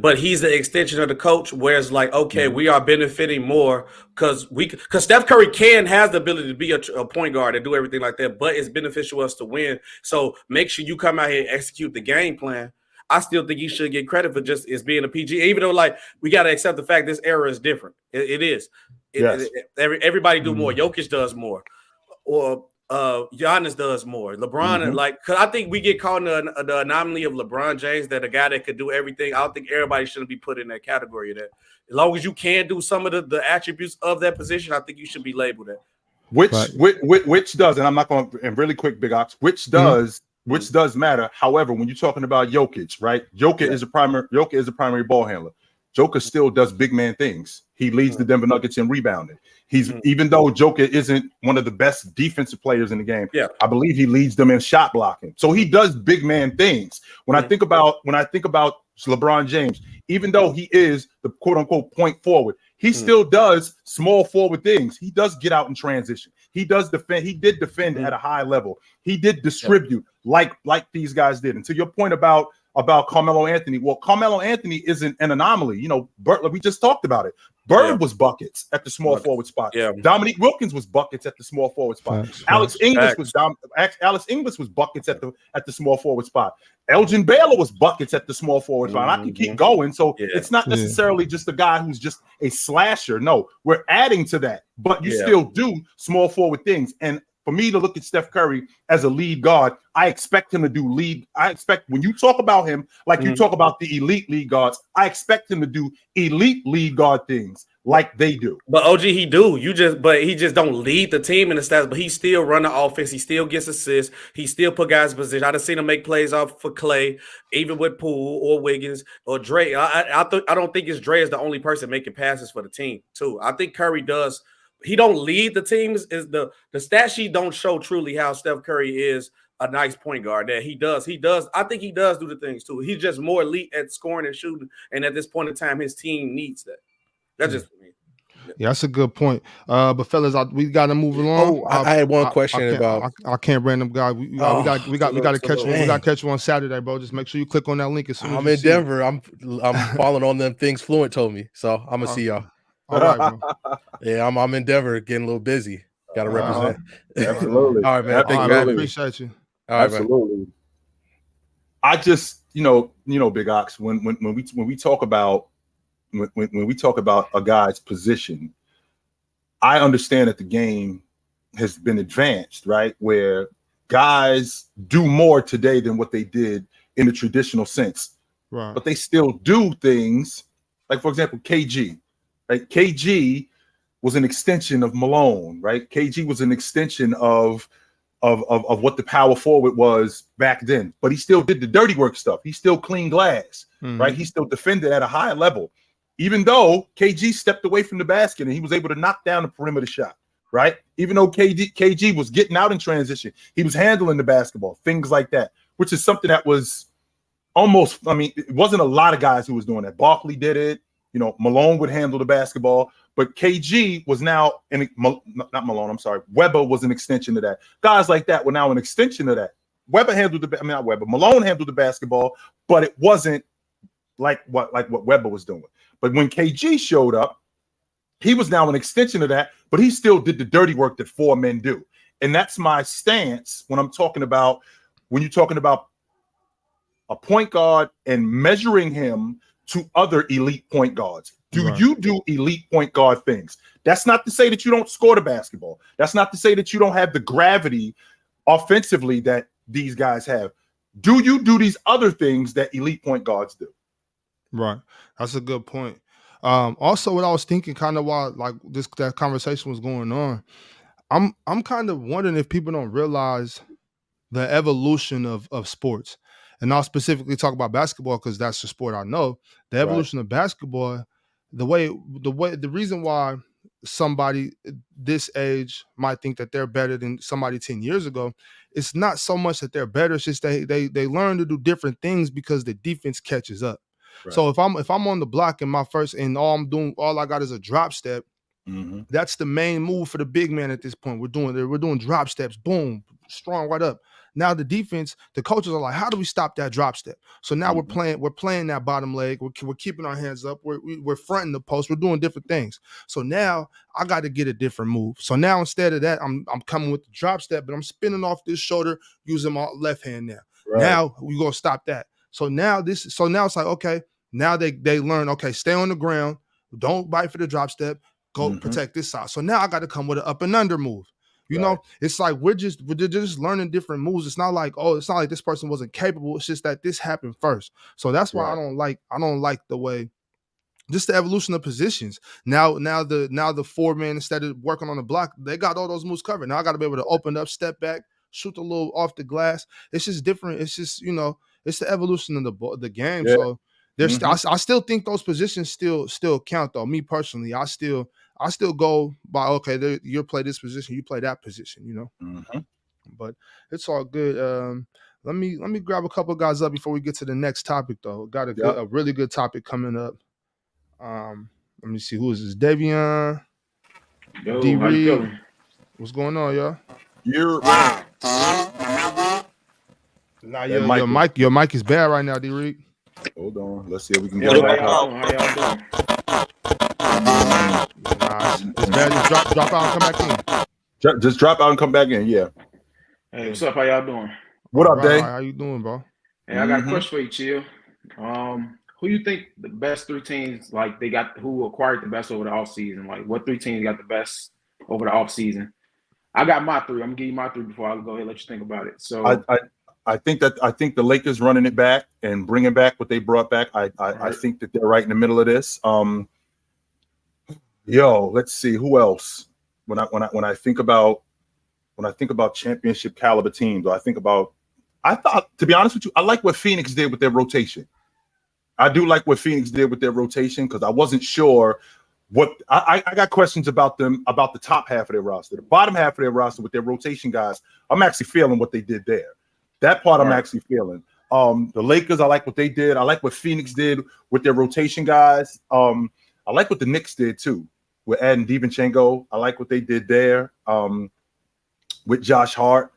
but he's the extension of the coach, whereas like, okay, we are benefiting more because Steph Curry has the ability to be a point guard and do everything like that, but it's beneficial to us to win. So make sure you come out here and execute the game plan. I still think you should get credit for just as being a PG, even though like we got to accept the fact this era is different. It is. Everybody do more. Jokic does more, or Giannis does more. LeBron, because I think we get caught in the anomaly of LeBron James, that a guy that could do everything. I don't think everybody shouldn't be put in that category of that. As long as you can do some of the attributes of that position, I think you should be labeled that. Which does, and I'm not going to, and really quick, Big Ox, which does matter. However, when you're talking about Jokic, right? Jokic is a primary ball handler. Joker still does big man things. He leads the Denver Nuggets in rebounding. Even though Joker isn't one of the best defensive players in the game, I believe he leads them in shot blocking. So he does big man things. When I think about LeBron James, even though he is the quote unquote point forward, he still does small forward things. He does get out in transition. He does defend. He did defend at a high level. He did distribute like these guys did. And to your point about about Carmelo Anthony. Well, Carmelo Anthony isn't an anomaly. You know, we just talked about it. Bird was buckets at the small forward spot. Yeah. Dominique Wilkins was buckets at the small forward spot. Alex English was buckets at the small forward spot. Elgin Baylor was buckets at the small forward spot. I can keep going. So it's not necessarily just a guy who's just a slasher. No, we're adding to that, but you still do small forward things. And for me to look at Steph Curry as a lead guard, I expect him to do lead. I expect when you talk about him, like you talk about the elite lead guards, I expect him to do elite lead guard things like they do. But OG, he just don't lead the team in the stats, but he still run the offense. He still gets assists. He still put guys in position. I done seen him make plays off for Clay, even with Poole or Wiggins or Dre. I don't think it's Dre is the only person making passes for the team too. I think Curry does. He don't lead the teams. Is the stat sheet don't show truly how Steph Curry is a nice point guard. That he does. I think he does do the things too. He's just more elite at scoring and shooting. And at this point in time, his team needs that. That's just me. Yeah, that's a good point. But fellas, we got to move along. I had one question I can't random guy. We got to catch one. We got to catch you on Saturday, bro. Just make sure you click on that link as soon as I'm in Denver. I'm following on them things Fluent told me. So I'm gonna see y'all. All right, bro. Yeah, I'm in Denver, getting a little busy. Got to represent. Absolutely. All right, man. I appreciate you. All right, absolutely. Man. I just, Big Ox, when we talk about when we talk about a guy's position, I understand that the game has been advanced, right? Where guys do more today than what they did in the traditional sense, right? But they still do things like, for example, KG. Right? KG was an extension of Malone, right? KG was an extension of what the power forward was back then, but he still did the dirty work stuff. He still cleaned glass, right? He still defended at a high level, even though KG stepped away from the basket and he was able to knock down the perimeter shot, right? Even though KG was getting out in transition, he was handling the basketball, things like that, which is something that was almost, it wasn't a lot of guys who was doing that. Barkley did it. Malone would handle the basketball, but KG was now not Malone. I'm sorry. Weber was an extension of that. Guys like that were now an extension of that. Weber handled not Weber. Malone handled the basketball, but it wasn't like what Weber was doing. But when KG showed up, he was now an extension of that, but he still did the dirty work that four men do. And that's my stance when you're talking about a point guard and measuring him to other elite point guards. You do elite point guard things? That's not to say that you don't score the basketball. That's not to say that you don't have the gravity offensively that these guys have. Do you do these other things that elite point guards do? Right. That's a good point. Also, what I was thinking kind of while that conversation was going on, I'm kind of wondering if people don't realize the evolution of sports. And I'll specifically talk about basketball because that's the sport I know. The evolution of basketball, the reason why somebody this age might think that they're better than somebody 10 years ago, it's not so much that they're better. It's just they learn to do different things because the defense catches up. Right. So if I'm on the block and all I got is a drop step, that's the main move for the big man at this point. We're doing drop steps, boom, strong right up. Now the defense, the coaches are like, how do we stop that drop step? So now we're playing that bottom leg. We're keeping our hands up. We're fronting the post. We're doing different things. So now I got to get a different move. So now instead of that, I'm coming with the drop step, but I'm spinning off this shoulder using my left hand now. Right. Now we gonna stop that. So now it's like, okay, now they learn, okay, stay on the ground, don't bite for the drop step, go protect this side. So now I got to come with an up and under move. You know, it's like we're just learning different moves. It's not like this person wasn't capable. It's just that this happened first. So that's why I don't like the way, just the evolution of positions. Now the four men, instead of working on the block, they got all those moves covered. Now I got to be able to open up, step back, shoot a little off the glass. It's just different. It's just, it's the evolution of the game. Yeah. So there's I still think those positions still count though. Me personally, I still go by, okay, you play this position, you play that position, But it's all good. Let me grab a couple of guys up before we get to the next topic, though. Got a really good topic coming up. Let me see, who is this? Davion, D Reed. What's going on, y'all? You're Nah, your mic is bad right now, D-Reed. Hold on. Let's see if we can get it back out. How y'all doing? Nah, it's bad. Just drop out and come back in. Just drop out and come back in. Yeah. Hey, what's up? How y'all doing? What up, Dave? How you doing, bro? Hey, I got a question for you, Chill. Who you think the best 3 teams who acquired the best over the offseason? Like, what 3 teams got the best over the offseason? I got my 3. I'm gonna give you my 3 before I go ahead and let you think about it. So I think the Lakers running it back and bringing back what they brought back. I think that they're right in the middle of this. Let's see who else. When I think about championship caliber teams, I thought, to be honest with you, I like what Phoenix did with their rotation. I do like what Phoenix did with their rotation because I wasn't sure what I got questions about them, about the top half of their roster. The bottom half of their roster with their rotation guys, I'm actually feeling what they did there. That part I'm actually feeling. The Lakers, I like what they did. I like what Phoenix did with their rotation guys. I like what the Knicks did too. With adding DiVincenzo. I like what they did there. With Josh Hart.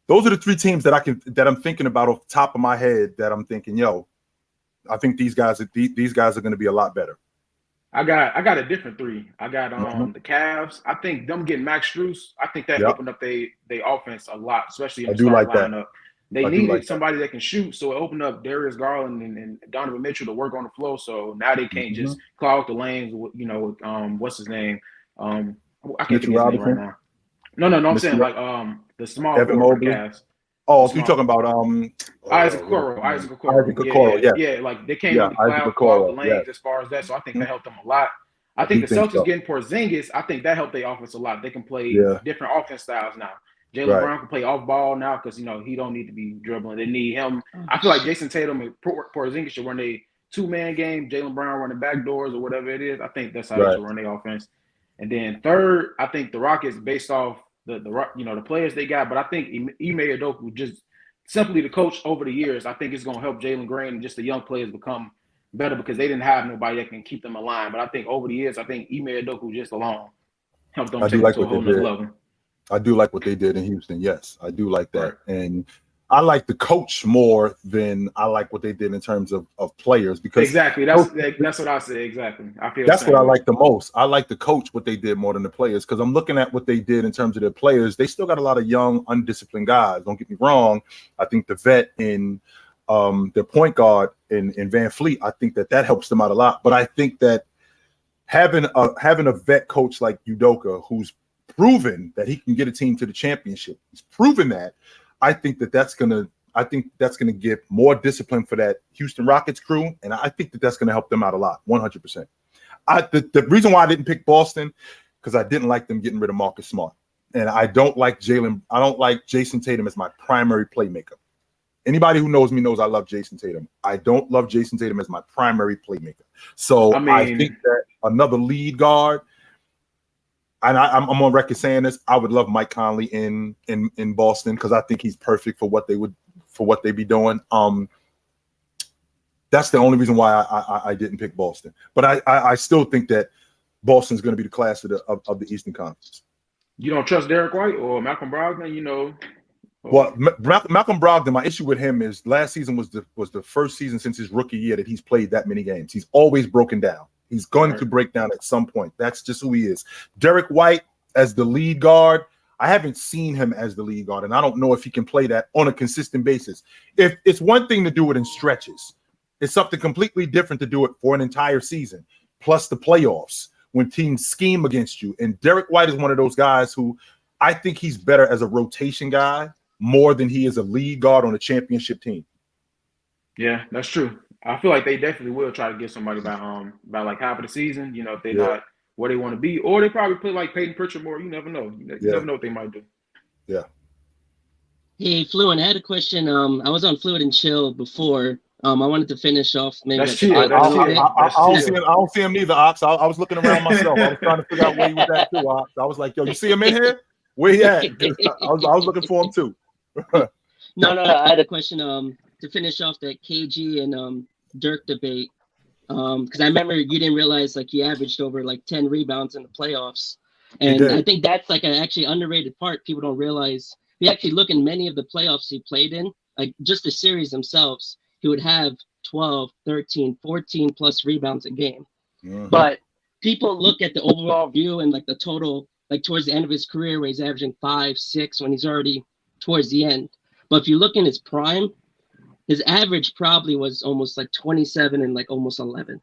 Those are the 3 teams that I'm thinking about off the top of my head that I'm thinking, I think these guys are going to be a lot better. I got a different 3. I got the Cavs. I think them getting Max Strus, I think that opened up they offense a lot, especially in the starting lineup. They needed somebody that can shoot, so it opened up Darius Garland and Donovan Mitchell to work on the floor. So now they can't just clog the lanes with what's his name? I can't think of his name right now. No. I'm saying like the small forward Cavs. Oh, you're talking about Isaac Okoro. Yeah, like they can't really clog the lanes as far as that. So I think that helped them a lot. I think the Celtics getting Porzingis, I think that helped their offense a lot. They can play different offense styles now. Jaylen Brown can play off ball now because he don't need to be dribbling. They need him. I feel like Jason Tatum and Porzingis should run a 2-man game. Jaylen Brown running back doors or whatever it is. I think that's how they should run their offense. And then third, I think the Rockets, based off the players they got, but I think Ime Udoka, just simply the coach over the years, I think it's going to help Jalen Green and just the young players become better because they didn't have nobody that can keep them aligned. But I think over the years, I think Ime Udoka just alone helped them take it to a whole nother level. I do like what they did in Houston. Yes, I do like that. Right. And I like the coach more than I like what they did in terms of players. Because exactly, that's what I say. Exactly, I feel that's what I like the most. I like the coach what they did more than the players because I'm looking at what they did in terms of their players. They still got a lot of young, undisciplined guys. Don't get me wrong. I think the vet in their point guard in Van Fleet, I think that helps them out a lot. But I think that having a vet coach like Udoka, who's proven that he can get a team to the championship, he's proven that. I think that's gonna give more discipline for that Houston Rockets crew, and I think that's gonna help them out a lot, 100%. The reason why I didn't pick Boston because I didn't like them getting rid of Marcus Smart, and I don't like Jason Tatum as my primary playmaker. Anybody who knows me knows I love Jason Tatum. I don't love Jason Tatum as my primary playmaker. So I think that another lead guard. And I'm on record saying this. I would love Mike Conley in Boston because I think he's perfect for what they be doing. That's the only reason why I didn't pick Boston. But I still think that Boston's going to be the class of the Eastern Conference. You don't trust Derek White or Malcolm Brogdon, Well, Malcolm Brogdon, my issue with him is last season was the first season since his rookie year that he's played that many games. He's always broken down. He's going to break down at some point. That's just who he is. Derek White as the lead guard, I haven't seen him as the lead guard, and I don't know if he can play that on a consistent basis. If it's one thing to do it in stretches, it's something completely different to do it for an entire season, plus the playoffs when teams scheme against you. And Derek White is one of those guys who I think he's better as a rotation guy more than he is a lead guard on a championship team. Yeah, that's true. I feel like they definitely will try to get somebody by like half of the season, if they're not where they want to be. Or they probably play like Peyton Pritchard more. You never know. You never know what they might do. Yeah. Hey, Fluent, I had a question. I was on Fluent and Chill before. I wanted to finish off maybe. I don't see him neither, Ox. I was looking around myself. I was trying to figure out where he was at too, Ox. I was like, yo, you see him in here? Where he at? I was looking for him too. No. I had a question to finish off that KG and Dirk debate, because I remember you didn't realize like he averaged over like 10 rebounds in the playoffs, and I think that's like an actually underrated part. People don't realize you actually look in many of the playoffs he played in, like just the series themselves, he would have 12, 13, 14 plus rebounds a game. Mm-hmm. But people look at the overall view and like the total, like towards the end of his career where he's averaging 5, 6 when he's already towards the end. But if you look in his prime, his average probably was almost like 27 and like almost 11.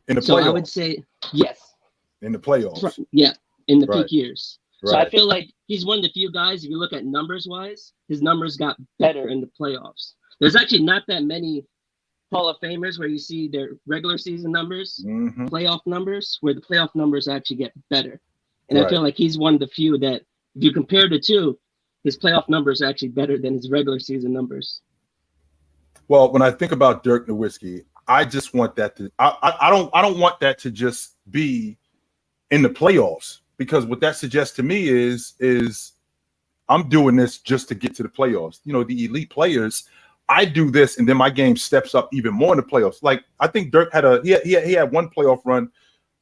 In the so playoffs. I would say yes. In the playoffs. Yeah, in the peak years. Right. So I feel like he's one of the few guys, if you look at numbers wise, his numbers got better in the playoffs. There's actually not that many Hall of Famers where you see their regular season numbers, playoff numbers, where the playoff numbers actually get better. And I feel like he's one of the few that, if you compare the two, his playoff numbers are actually better than his regular season numbers. Well, when I think about Dirk Nowitzki, I just want that to I don't want that to just be in the playoffs, because what that suggests to me is I'm doing this just to get to the playoffs. You know, the elite players, I do this and then my game steps up even more in the playoffs. Like I think Dirk had he had one playoff run.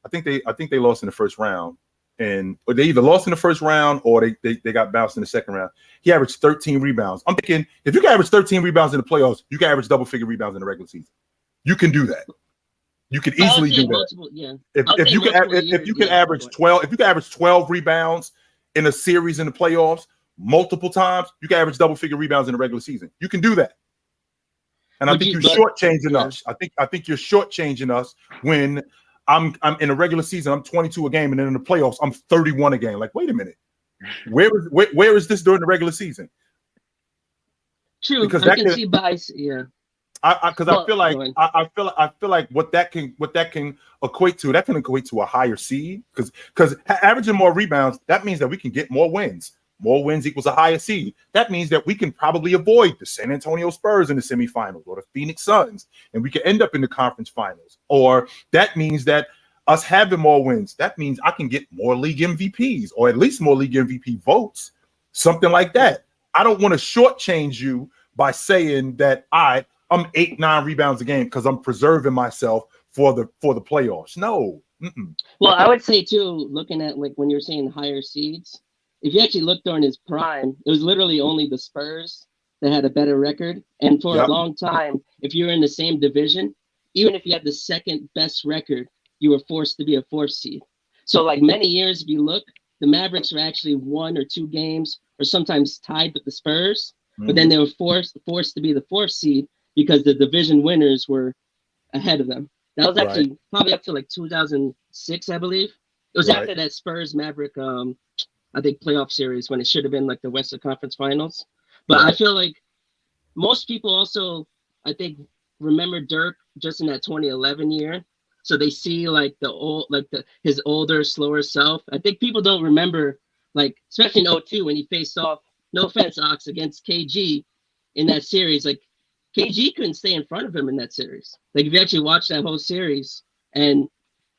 I think they lost in the first round, and or they either lost in the first round or they got bounced in the second round. He averaged 13 rebounds. I'm thinking if you can average 13 rebounds in the playoffs, you can average double-figure rebounds in the regular season. You can do that. You can easily do that. If you can average 12 rebounds in a series in the playoffs multiple times, you can average double-figure rebounds in the regular season. You can do that. And I think you're shortchanging us. I think you're shortchanging us when I'm in a regular season, I'm 22 a game, and then in the playoffs, I'm 31 a game. Like, wait a minute, where is this during the regular season? True, because I can see bias. Yeah, I feel like what that can equate to, that can equate to a higher seed, because averaging more rebounds, that means that we can get more wins. More wins equals a higher seed. That means that we can probably avoid the San Antonio Spurs in the semifinals or the Phoenix Suns, and we can end up in the conference finals. Or that means that us having more wins, that means I can get more league MVPs, or at least more league MVP votes, something like that. I don't want to shortchange you by saying that I'm 8-9 rebounds a game because I'm preserving myself for the playoffs. No. Mm-mm. Well, I would say too, looking at like when you're saying higher seeds, if you actually look during his prime, it was literally only the Spurs that had a better record. And for a long time, if you're in the same division, even if you had the second best record, you were forced to be a 4th seed. So like many years, if you look, the Mavericks were actually 1 or 2 games or sometimes tied with the Spurs. But then they were forced to be the 4th seed because the division winners were ahead of them. That was actually probably up to like 2006, I believe. It was after that Spurs Maverick I think playoff series when it should have been like the Western Conference Finals. But I feel like most people also, I think, remember Dirk just in that 2011 year. So they see like his older, slower self. I think people don't remember, like, especially in 2002 when he faced off, no offense, Ox, against KG in that series. Like KG couldn't stay in front of him in that series. Like if you actually watch that whole series, and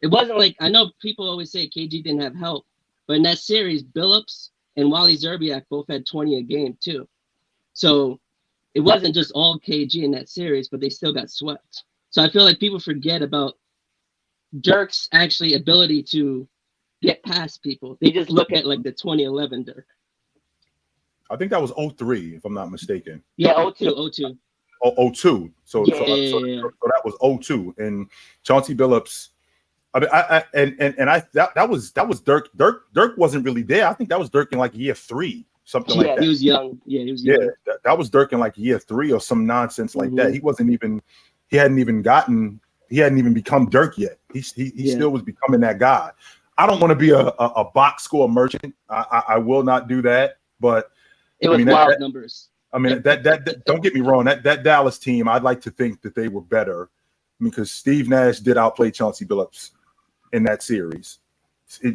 it wasn't like, I know people always say KG didn't have help. But in that series, Billups and Wally Zerbiak both had 20 a game too. So it wasn't just all KG in that series, but they still got swept. So I feel like people forget about Dirk's actually ability to get past people. They just look at like the 2011 Dirk. I think that was 2003, if I'm not mistaken. Yeah, 2002. 2002. So that was 2002. And Chauncey Billups. That was Dirk. Dirk wasn't really there. I think that was Dirk in like year 3, something like that. He was young. Yeah, he was young. Yeah, that was Dirk in like year 3 or some nonsense like that. He hadn't even become Dirk yet. He still was becoming that guy. I don't want to be a box score merchant. I will not do that. But it was wild numbers. I mean that don't get me wrong. That Dallas team, I'd like to think that they were better, because Steve Nash did outplay Chauncey Billups in that series.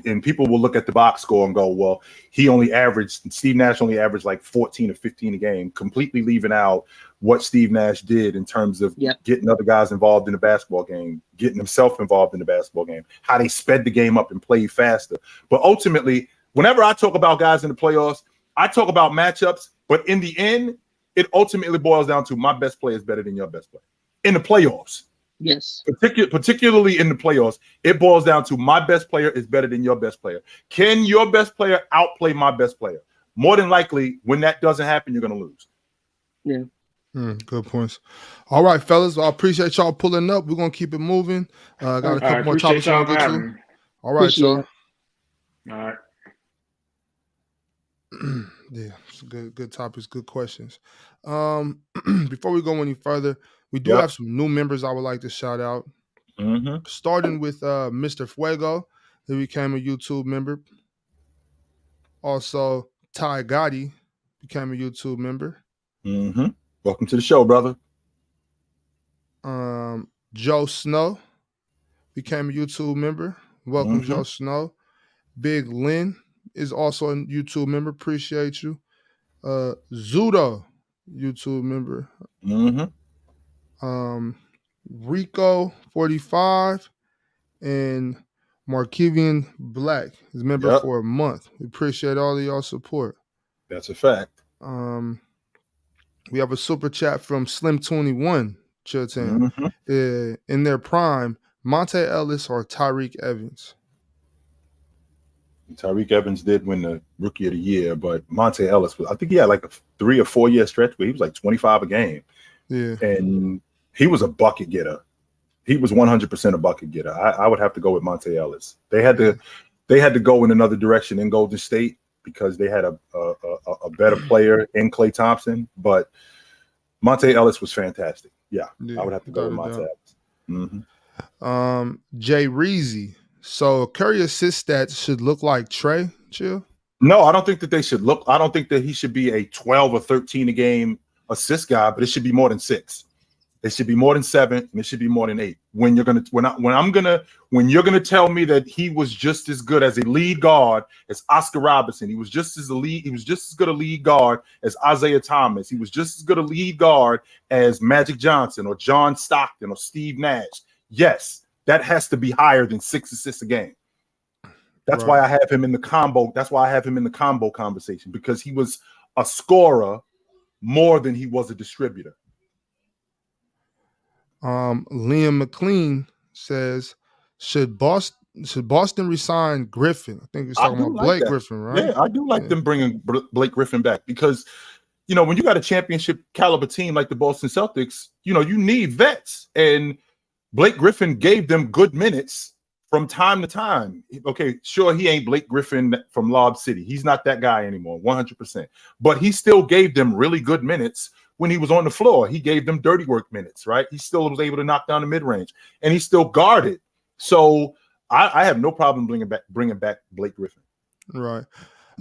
And people will look at the box score and go, well, Steve Nash only averaged like 14 or 15 a game, completely leaving out what Steve Nash did in terms of getting other guys involved in the basketball game, getting himself involved in the basketball game, how they sped the game up and played faster. But ultimately, whenever I talk about guys in the playoffs, I talk about matchups, but in the end, it ultimately boils down to my best player is better than your best player in the playoffs. Yes. Particularly in the playoffs, it boils down to my best player is better than your best player. Can your best player outplay my best player? more than likely, when that doesn't happen, you're going to lose. Yeah. Good points. All right, fellas. Well, I appreciate y'all pulling up. We're going to keep it moving. Got a couple more topics we'll get to. All right, y'all. All right. Yeah, it's good topics, good questions. Before we go any further, we do have some new members I would like to shout out. Starting with Mr. Fuego, who became a YouTube member. Also, Ty Gotti became a YouTube member. Welcome to the show, brother. Joe Snow became a YouTube member. Welcome, Joe Snow. Big Lynn is also a YouTube member. Appreciate you. Zudo, YouTube member. Rico 45 and Markevian Black is member for a month. We appreciate all of y'all support. That's a fact. We have a super chat from Slim21. Chitchat. In their prime, Monte Ellis or Tyreek Evans? Tyreek Evans did win the Rookie of the Year, but Monte Ellis I think he had like a 3 or 4 year stretch where he was like 25 a game. Yeah. And he was a bucket getter. He was 100% a bucket getter. I would have to go with Monte Ellis. They had to go in another direction in Golden State because they had a better player in Klay Thompson, but Monte Ellis was fantastic. Yeah, I would have to go with Monte Ellis. Jay Reezy. So Curry assist stats should look like Trae, Chill? No, I don't think that they should look. I don't think that he should be a 12 or 13 a game assist guy, but it should be more than 6. It should be more than 7, and it should be more than 8. When you're gonna tell me that he was just as good as a lead guard as Oscar Robertson, he was just as good a lead guard as Isaiah Thomas, he was just as good a lead guard as Magic Johnson or John Stockton or Steve Nash. Yes, that has to be higher than 6 assists a game. That's why I have him in the combo. That's why I have him in the combo conversation, because he was a scorer more than he was a distributor. Liam McLean says, should Boston resign Griffin? I think he's talking about Blake Griffin, right? Yeah, I do like them bringing Blake Griffin back because, when you got a championship caliber team like the Boston Celtics, you need vets, and Blake Griffin gave them good minutes from time to time. Okay, sure, he ain't Blake Griffin from Lob City. He's not that guy anymore, 100%. But he still gave them really good minutes when he was on the floor. He gave them dirty work minutes, right? He still was able to knock down the mid-range, and he still guarded. So I have no problem bringing back Blake Griffin. Right.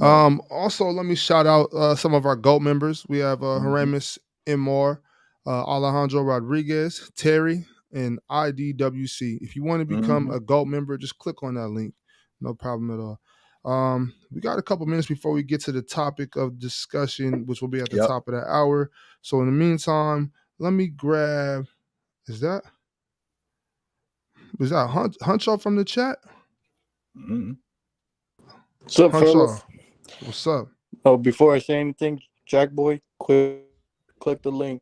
Also, let me shout out some of our GOAT members. We have Haramis Imor, Alejandro Rodriguez, Terry, and IDWC. If you want to become a GOAT member, just click on that link. No problem at all. We got a couple minutes before we get to the topic of discussion, which will be at the top of the hour. So in the meantime, let me grab, is that Huncho from the chat? What's up, fellas? What's up? Oh, before I say anything, Jack Boy, click the link.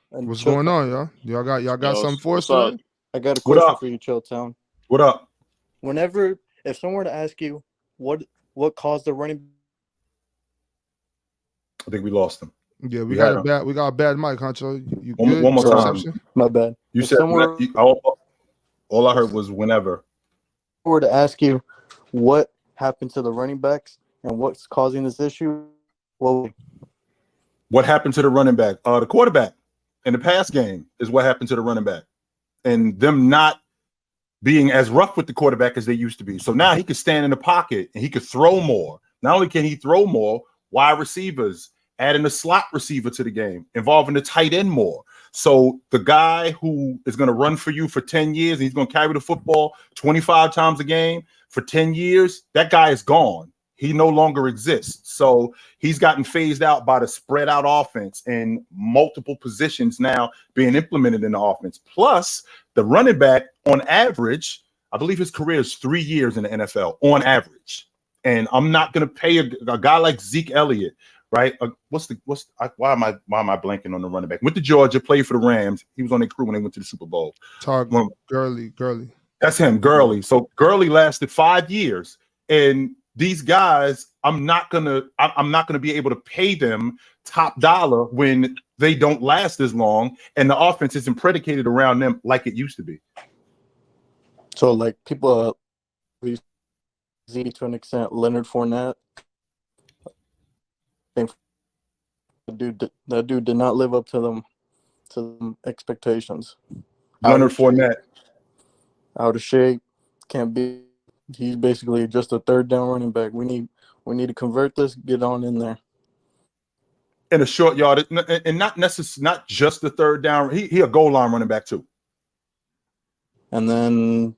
What's going on, y'all? Y'all got something for us today? I got a question for you, Chilltown. What up? If someone were to ask you what caused the running, I think we lost him. Yeah, we got a bad mic, Huncho. You one good? More time. My bad. You said all I heard was whenever. If someone were to ask you what happened to the running backs and what's causing this issue, what happened to the running back? The quarterback in the pass game is what happened to the running back, and them not being as rough with the quarterback as they used to be. So now he could stand in the pocket and he could throw more. Not only can he throw more, wide receivers, adding a slot receiver to the game, involving the tight end more. So the guy who is going to run for you for 10 years and he's going to carry the football 25 times a game for 10 years, that guy is gone. He no longer exists. So he's gotten phased out by the spread out offense and multiple positions now being implemented in the offense. Plus, the running back on average, I believe his career is 3 years in the NFL on average. And I'm not going to pay a guy like Zeke Elliott, right? Why am I blanking on the running back? Went to Georgia, played for the Rams. He was on their crew when they went to the Super Bowl. Gurley. That's him, Gurley. So Gurley lasted 5 years. And these guys, I'm not gonna be able to pay them top dollar when they don't last as long, and the offense isn't predicated around them like it used to be. So, like, people to an extent, Leonard Fournette. I think that dude did not live up to them expectations. Leonard Fournette, out of shape, can't be. He's basically just a third down running back. We need to convert this, get on in there. In a short yard, and not just the third down. He a goal line running back too. And then,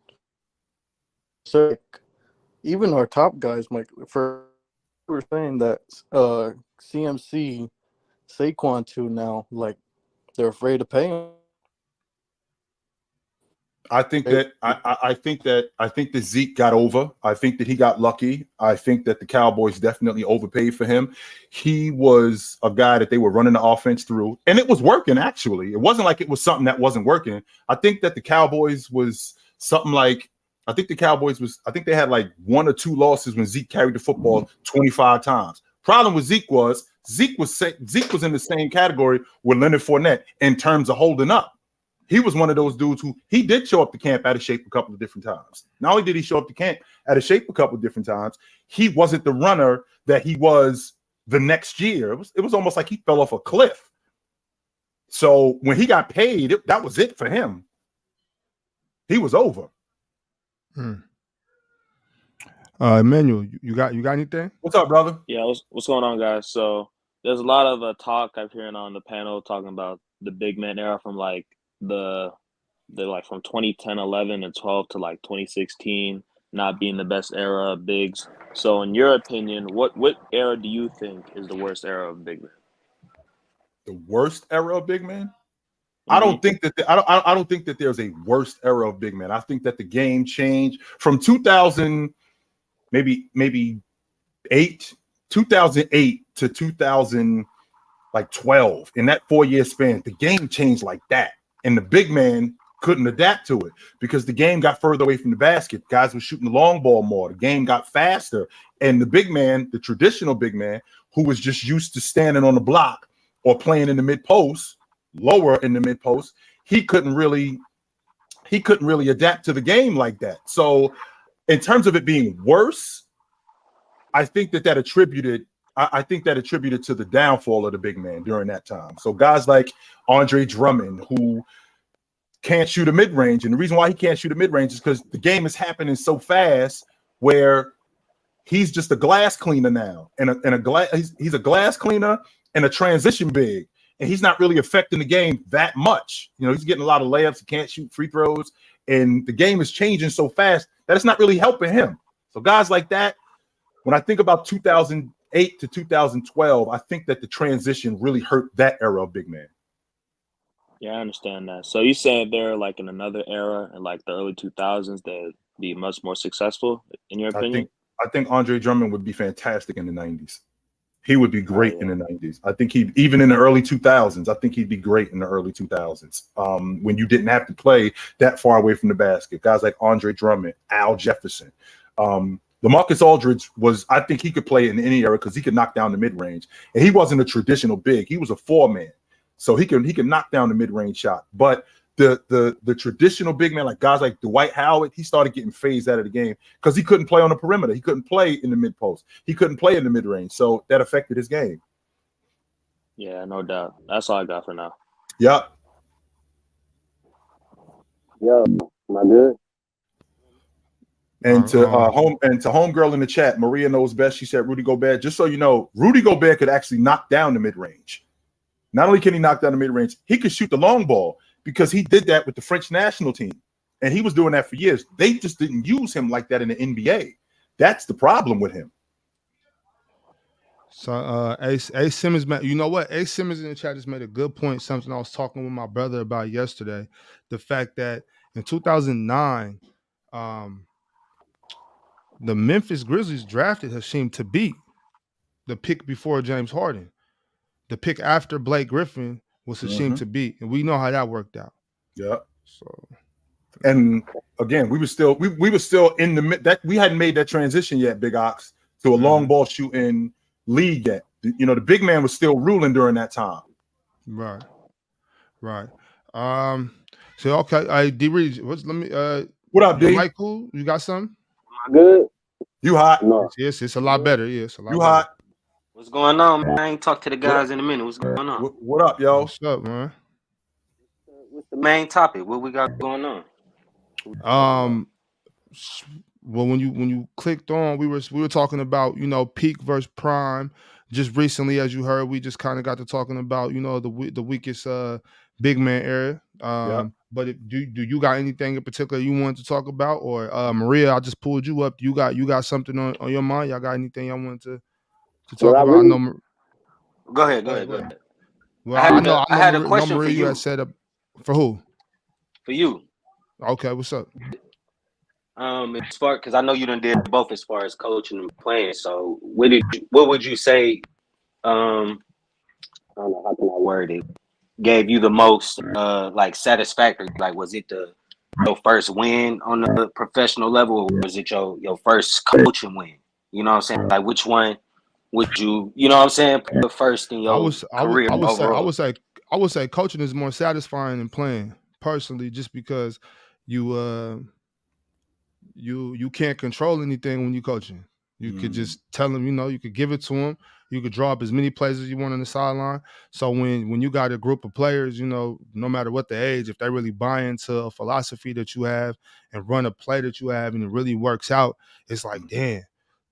so even our top guys, Mike, we were saying that CMC, Saquon too now, like they're afraid to pay him. I think that Zeke got over. I think that he got lucky. I think that the Cowboys definitely overpaid for him. He was a guy that they were running the offense through, and it was working, actually. It wasn't like it was something that wasn't working. I think that the Cowboys was something like, I think they had like 1 or 2 losses when Zeke carried the football 25 times. Problem with Zeke was in the same category with Leonard Fournette in terms of holding up. He was one of those dudes who he did show up to camp out of shape a couple of different times. Not only did he show up to camp out of shape a couple of different times, he wasn't the runner that he was the next year. It was almost like he fell off a cliff. So when he got paid, that was it for him. He was over. Emmanuel, you got anything? What's up, brother? Yeah, what's going on, guys? So there's a lot of talk I've heard on the panel talking about the big man era from like the like from 2010, 11, and 12 to like 2016 not being the best era of bigs. So in your opinion, what era do you think is the worst era of big man? The worst era of big man? I don't think that I don't think that there's a worst era of big man. I think that the game changed from 2000, maybe 2008 to 2012. In that 4-year span, the game changed like that, and the big man couldn't adapt to it because the game got further away from the basket. Guys were shooting the long ball more. The game got faster, and the big man, the traditional big man, who was just used to standing on the block or playing in the mid post, lower in the mid post, he couldn't really adapt to the game like that. So in terms of it being worse, I think that attributed to the downfall of the big man during that time. So guys like Andre Drummond, who can't shoot a mid-range, and the reason why he can't shoot a mid-range is because the game is happening so fast where he's just a glass cleaner now, he's a glass cleaner and a transition big. And he's not really affecting the game that much. You know, he's getting a lot of layups. He can't shoot free throws. And the game is changing so fast that it's not really helping him. So guys like that, when I think about 2008 to 2012, I think that the transition really hurt that era of big man. Yeah, I understand that. So you saying they're like in another era in like the early 2000s that'd be much more successful in your opinion? I think Andre Drummond would be fantastic in the 90s. He would be great in the 90s. I think even in the early 2000s, I think he'd be great in the early 2000s when you didn't have to play that far away from the basket. Guys like Andre Drummond, Al Jefferson. LaMarcus Aldridge I think he could play in any era because he could knock down the mid-range. And he wasn't a traditional big. He was a 4-man. So he can knock down the mid-range shot. But the traditional big man, like guys like Dwight Howard, he started getting phased out of the game because he couldn't play on the perimeter. He couldn't play in the mid post. He couldn't play in the mid range. So that affected his game. Yeah, no doubt. That's all I got for now. Yep. Yo, am I good? And to homegirl in the chat, Maria knows best. She said Rudy Gobert. Just so you know, Rudy Gobert could actually knock down the mid range. Not only can he knock down the mid range, he could shoot the long ball. Because he did that with the French national team. And he was doing that for years. They just didn't use him like that in the NBA. That's the problem with him. So A Simmons, you know what? A Simmons in the chat just made a good point, something I was talking with my brother about yesterday. The fact that in 2009, the Memphis Grizzlies drafted Hasheem Thabeet, the pick before James Harden. The pick after Blake Griffin was Hasheem Thabeet, and we know how that worked out. Yeah. So, and again, we were still in the that we hadn't made that transition yet, Big Ox, to a long ball shooting league yet. You know, the big man was still ruling during that time. Right. So okay, D Reed, let me what up, D? Michael, you got something? Good. You hot? No. Yes, it's a lot better. Yes, a lot you better. hot? What's going on, man? I ain't talked to the guys in a minute. What's going on? What up, yo? What's up, man? What's the main topic? What we got going on? Well, when you clicked on, we were talking about, you know, peak versus prime. Just recently, as you heard, we just kind of got to talking about, you know, the weakest big man area. But do you got anything in particular you wanted to talk about, or Maria? I just pulled you up. You got something on your mind? Y'all got anything y'all wanted to talk about? Really, I know. Go ahead. Well, I had a question Maria, for you. Had set up for who? For you. Okay, what's up? As far, because I know you done did both as far as coaching and playing. So what would you say? I don't know, how can I word it? Gave you the most like satisfactory? Like, was it your first win on the professional level, or was it your first coaching win? You know what I'm saying? Like, which one would you know what I'm saying, put first in your career overall? I would say coaching is more satisfying than playing, personally, just because you can't control anything when you're coaching. You could just tell them, you know, you could give it to them. You could draw up as many plays as you want on the sideline. So when you got a group of players, you know, no matter what the age, if they really buy into a philosophy that you have and run a play that you have and it really works out, it's like, damn,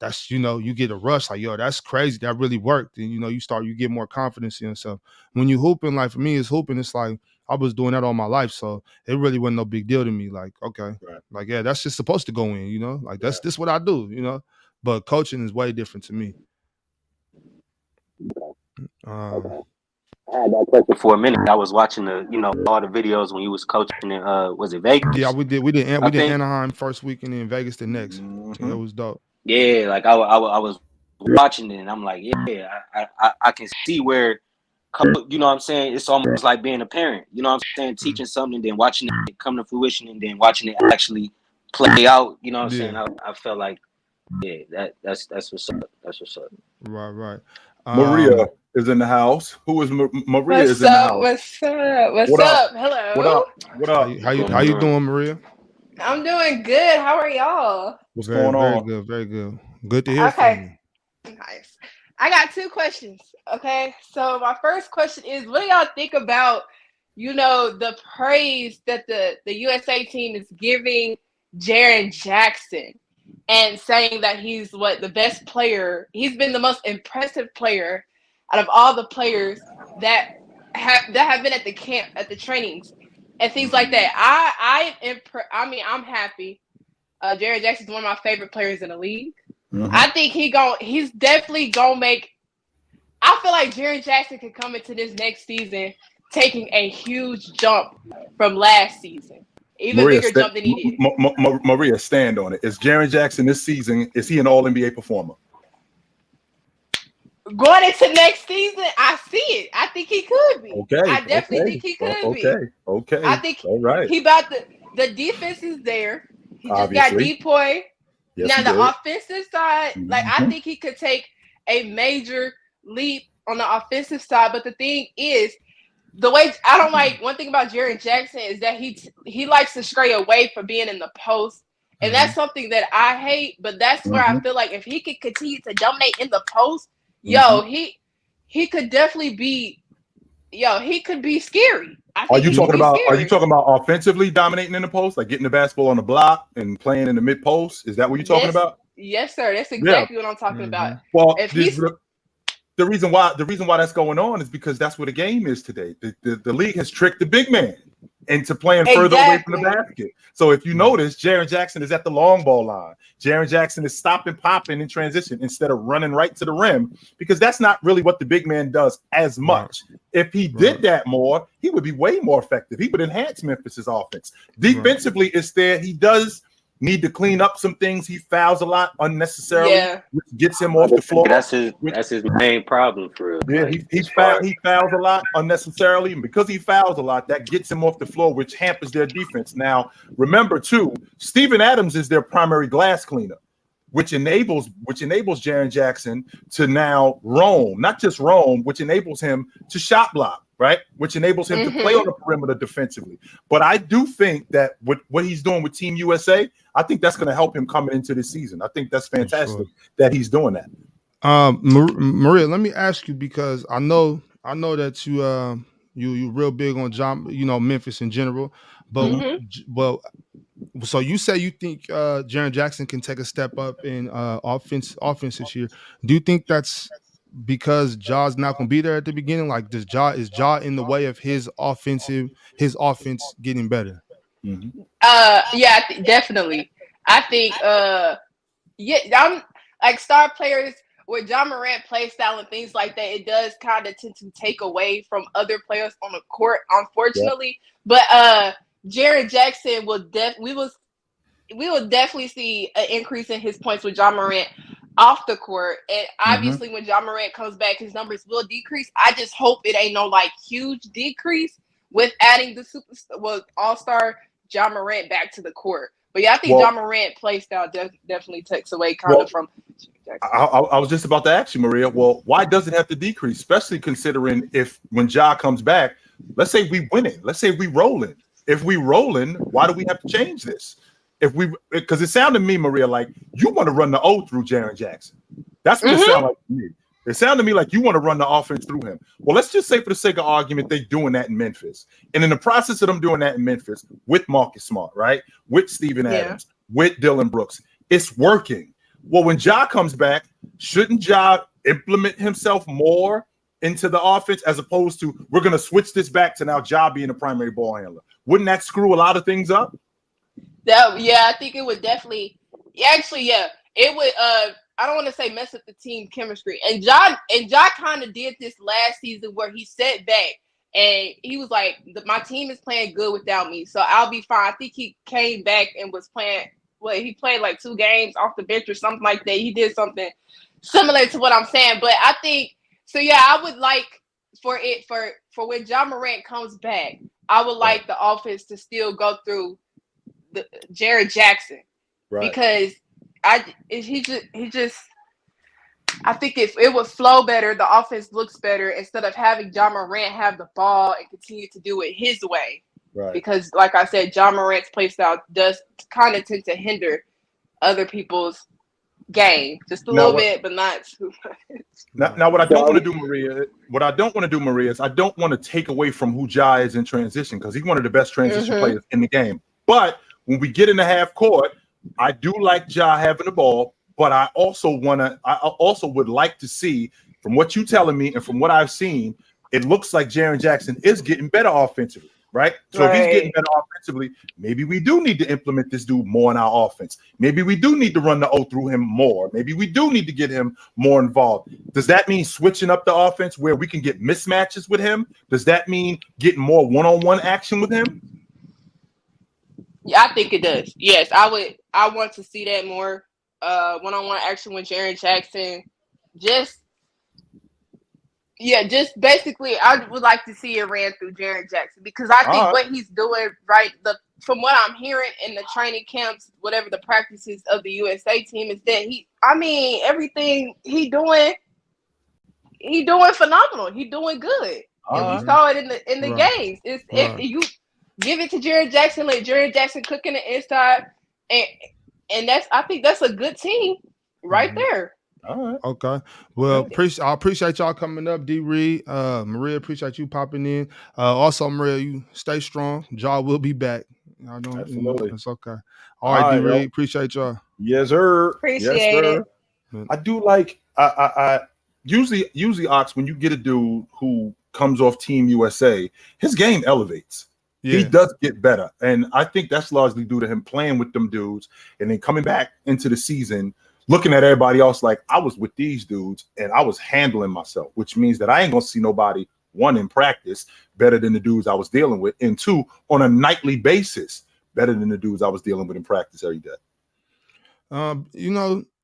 that's, you know, you get a rush like, yo, that's crazy. That really worked. And, you know, you get more confidence in yourself. When you hooping, like for me, it's hooping. It's like, I was doing that all my life. So it really wasn't no big deal to me. Like, okay, like, yeah, that's just supposed to go in, you know, like that's what I do, you know, but coaching is way different to me. I had that question for a minute. I was watching all the videos when you was coaching in was it Vegas? Yeah, we did Anaheim first week and then Vegas the next. Mm-hmm. Yeah, it was dope. Yeah, like I was watching it and I'm like, yeah, I can see where, you know what I'm saying, it's almost like being a parent. You know what I'm saying, teaching something and then watching it come to fruition and then watching it actually play out. You know what I'm saying? I felt like, yeah, that's what's up. That's what's up. Right. Maria is in the house. Who is Maria? Is in the house. What's up? Hello. What up? How you doing, Maria? I'm doing good. How are y'all? What's going on? Very good. Good to hear from you. Nice. I got two questions. Okay. So my first question is, what do y'all think about, you know, the praise that the USA team is giving Jaren Jackson and saying that he's the best player? He's been the most impressive player out of all the players that have been at the camp, at the trainings and things like that. I'm happy. Jaren Jackson's one of my favorite players in the league. Mm-hmm. I think he's definitely gonna make. I feel like Jaren Jackson could come into this next season taking a huge jump from last season. Even bigger jump than he did. Maria, stand on it. Is Jaren Jackson this season, is he an all-NBA performer? Going into next season, I see it. I think he could be. Okay. I definitely think he could be. Okay. I think all right. He about the defense is there. He just Obviously. got Depoy. Yes, now the offensive side, like I think he could take a major leap on the offensive side. But the thing is, the way I don't like one thing about Jaren Jackson is that he likes to stray away from being in the post. And that's something that I hate. But that's where I feel like if he could continue to dominate in the post, he could definitely be he could be scary. Are you talking about offensively dominating in the post, like getting the basketball on the block and playing in the mid post? Is that what you're talking about? Yes, sir. That's exactly what I'm talking about. Well, the reason why that's going on is because that's what the game is today. The league has tricked the big man into playing further away from the basket. So if you notice, Jaren Jackson is at the long ball line. Jaren Jackson is stopping, popping in transition instead of running right to the rim, because that's not really what the big man does as much. If he did that more, he would be way more effective. He would enhance Memphis's offense. Defensively, it's there. He does need to clean up some things. He fouls a lot unnecessarily, which gets him off the floor. That's his main problem for real. Yeah, he fouls a lot unnecessarily, and because he fouls a lot, that gets him off the floor, which hampers their defense. Now, remember too, Steven Adams is their primary glass cleaner. which enables Jaren Jackson to now roam, not just roam, which enables him to shot block, right? Which enables him to play on the perimeter defensively. But I do think that what he's doing with Team USA, I think that's going to help him coming into this season. I think that's fantastic that he's doing that. Maria, let me ask you, because I know that you real big on Memphis in general, but so you say you think Jaren Jackson can take a step up in offense this year. Do you think that's because Ja's not going to be there at the beginning? Like, is Ja in the way of his offense getting better? Yeah, definitely. I think I'm like star players with Ja Morant play style and things like that. It does kind of tend to take away from other players on the court, unfortunately. But Jaren Jackson we will definitely see an increase in his points with Ja Morant off the court. And obviously when Ja Morant comes back, his numbers will decrease. I just hope it ain't no like huge decrease with adding the all-star Ja Morant back to the court. But yeah, I think Ja Morant play style definitely takes away from I was just about to ask you, Maria. Well, why does it have to decrease? Especially considering when Ja comes back, let's say we win it. Let's say we rolling. If we rolling, why do we have to change this? Because it sounded to me, Maria, like you want to run the O through Jaren Jackson. That's what it sounded like to me. It sounded to me like you want to run the offense through him. Well, let's just say for the sake of argument, they're doing that in Memphis. And in the process of them doing that in Memphis with Marcus Smart, right? With Steven Adams, with Dylan Brooks, it's working. Well, when Ja comes back, shouldn't Ja implement himself more into the offense as opposed to we're going to switch this back to now Ja being the primary ball handler? Wouldn't that screw a lot of things up? I think it would definitely. It would. I don't want to say mess up the team chemistry. And Ja kind of did this last season where he sat back and he was like, "My team is playing good without me, so I'll be fine." I think he came back and was playing. Well, he played like 2 games off the bench or something like that. He did something similar to what I'm saying. But I think so. Yeah, I would like for when Ja Morant comes back, I would like the offense to still go through the Jaren Jackson, because I think it would flow better. The offense looks better instead of having Ja Morant have the ball and continue to do it his way. Right. Because, like I said, Ja Morant's play style does kind of tend to hinder other people's game just a little bit, but not too much. Now, what I don't want to do, Maria, is I don't want to take away from who Ja is in transition, because he's one of the best transition players in the game. But when we get in the half court, I do like Ja having the ball, but I also would like to see, from what you're telling me and from what I've seen, it looks like Jaren Jackson is getting better offensively, right? So if he's getting better offensively, maybe we do need to implement this dude more in our offense. Maybe we do need to run the O through him more. Maybe we do need to get him more involved. Does that mean switching up the offense where we can get mismatches with him? Does that mean getting more one-on-one action with him? Yeah, I think it does. Yes, I want to see that more one-on-one action with Jaren Jackson. Just basically, I would like to see it ran through Jaren Jackson, because I think what he's doing from what I'm hearing in the training camps, whatever the practices of the USA team, is that everything he doing phenomenal. He doing good. And we saw it in the games. If you give it to Jaren Jackson, let Jaren Jackson cook in the inside, and I think that's a good team right there. All right. Okay. Well, I appreciate y'all coming up, D. Reed. Maria, appreciate you popping in. Also, Maria, you stay strong. Ja will be back. Absolutely. It's okay. All right, D. Reed. Appreciate y'all. Yes, sir. Appreciate it. I do like I usually Ox, when you get a dude who comes off Team USA, his game elevates. Yeah. He does get better. And I think that's largely due to him playing with them dudes and then coming back into the season, looking at everybody else like, I was with these dudes and I was handling myself, which means that I ain't going to see nobody, 1, in practice better than the dudes I was dealing with, and 2, on a nightly basis better than the dudes I was dealing with in practice every day.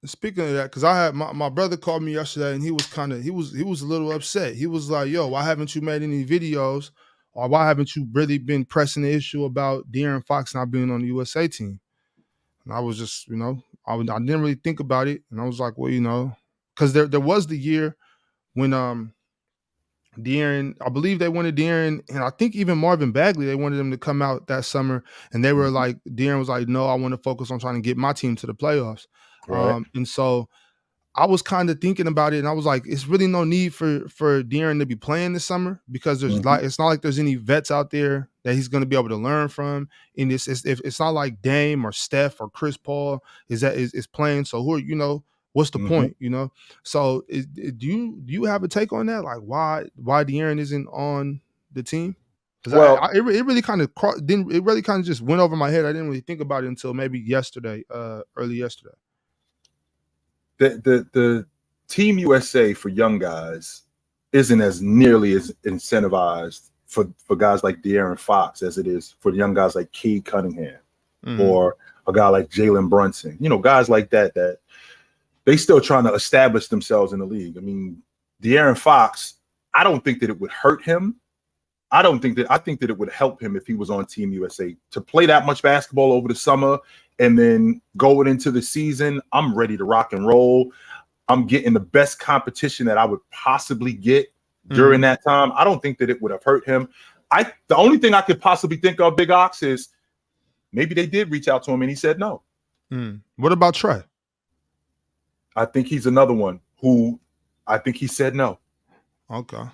Speaking of that, because I had my brother called me yesterday and he was a little upset. He was like, "Yo, why haven't you made any videos, or why haven't you really been pressing the issue about De'Aaron Fox not being on the USA team?" And I was just, I didn't really think about it, and I was like, well, you know, because there was the year when De'Aaron, I believe they wanted De'Aaron, and I think even Marvin Bagley, they wanted him to come out that summer, and they were like, De'Aaron was like, no, I want to focus on trying to get my team to the playoffs. Right. And so I was kind of thinking about it, and I was like, it's really no need for De'Aaron to be playing this summer because there's it's not like there's any vets out there that he's going to be able to learn from. And it's not like Dame or Steph or Chris Paul is playing. So who are, you know, what's the point, you know? So do you have a take on that? Like why De'Aaron isn't on the team? Because it really kind of just went over my head. I didn't really think about it until maybe yesterday, early yesterday. The Team USA for young guys isn't as nearly as incentivized for guys like De'Aaron Fox as it is for young guys like Cade Cunningham or a guy like Jalen Brunson. You know, guys like that they still trying to establish themselves in the league. I mean, De'Aaron Fox, I don't think that it would hurt him. I think that it would help him if he was on Team USA to play that much basketball over the summer. And then going into the season, I'm ready to rock and roll. I'm getting the best competition that I would possibly get during that time. I don't think that it would have hurt him. The only thing I could possibly think of, Big Ox, is maybe they did reach out to him and he said no. What about Trae? I think he's another one who I think he said no. Okay.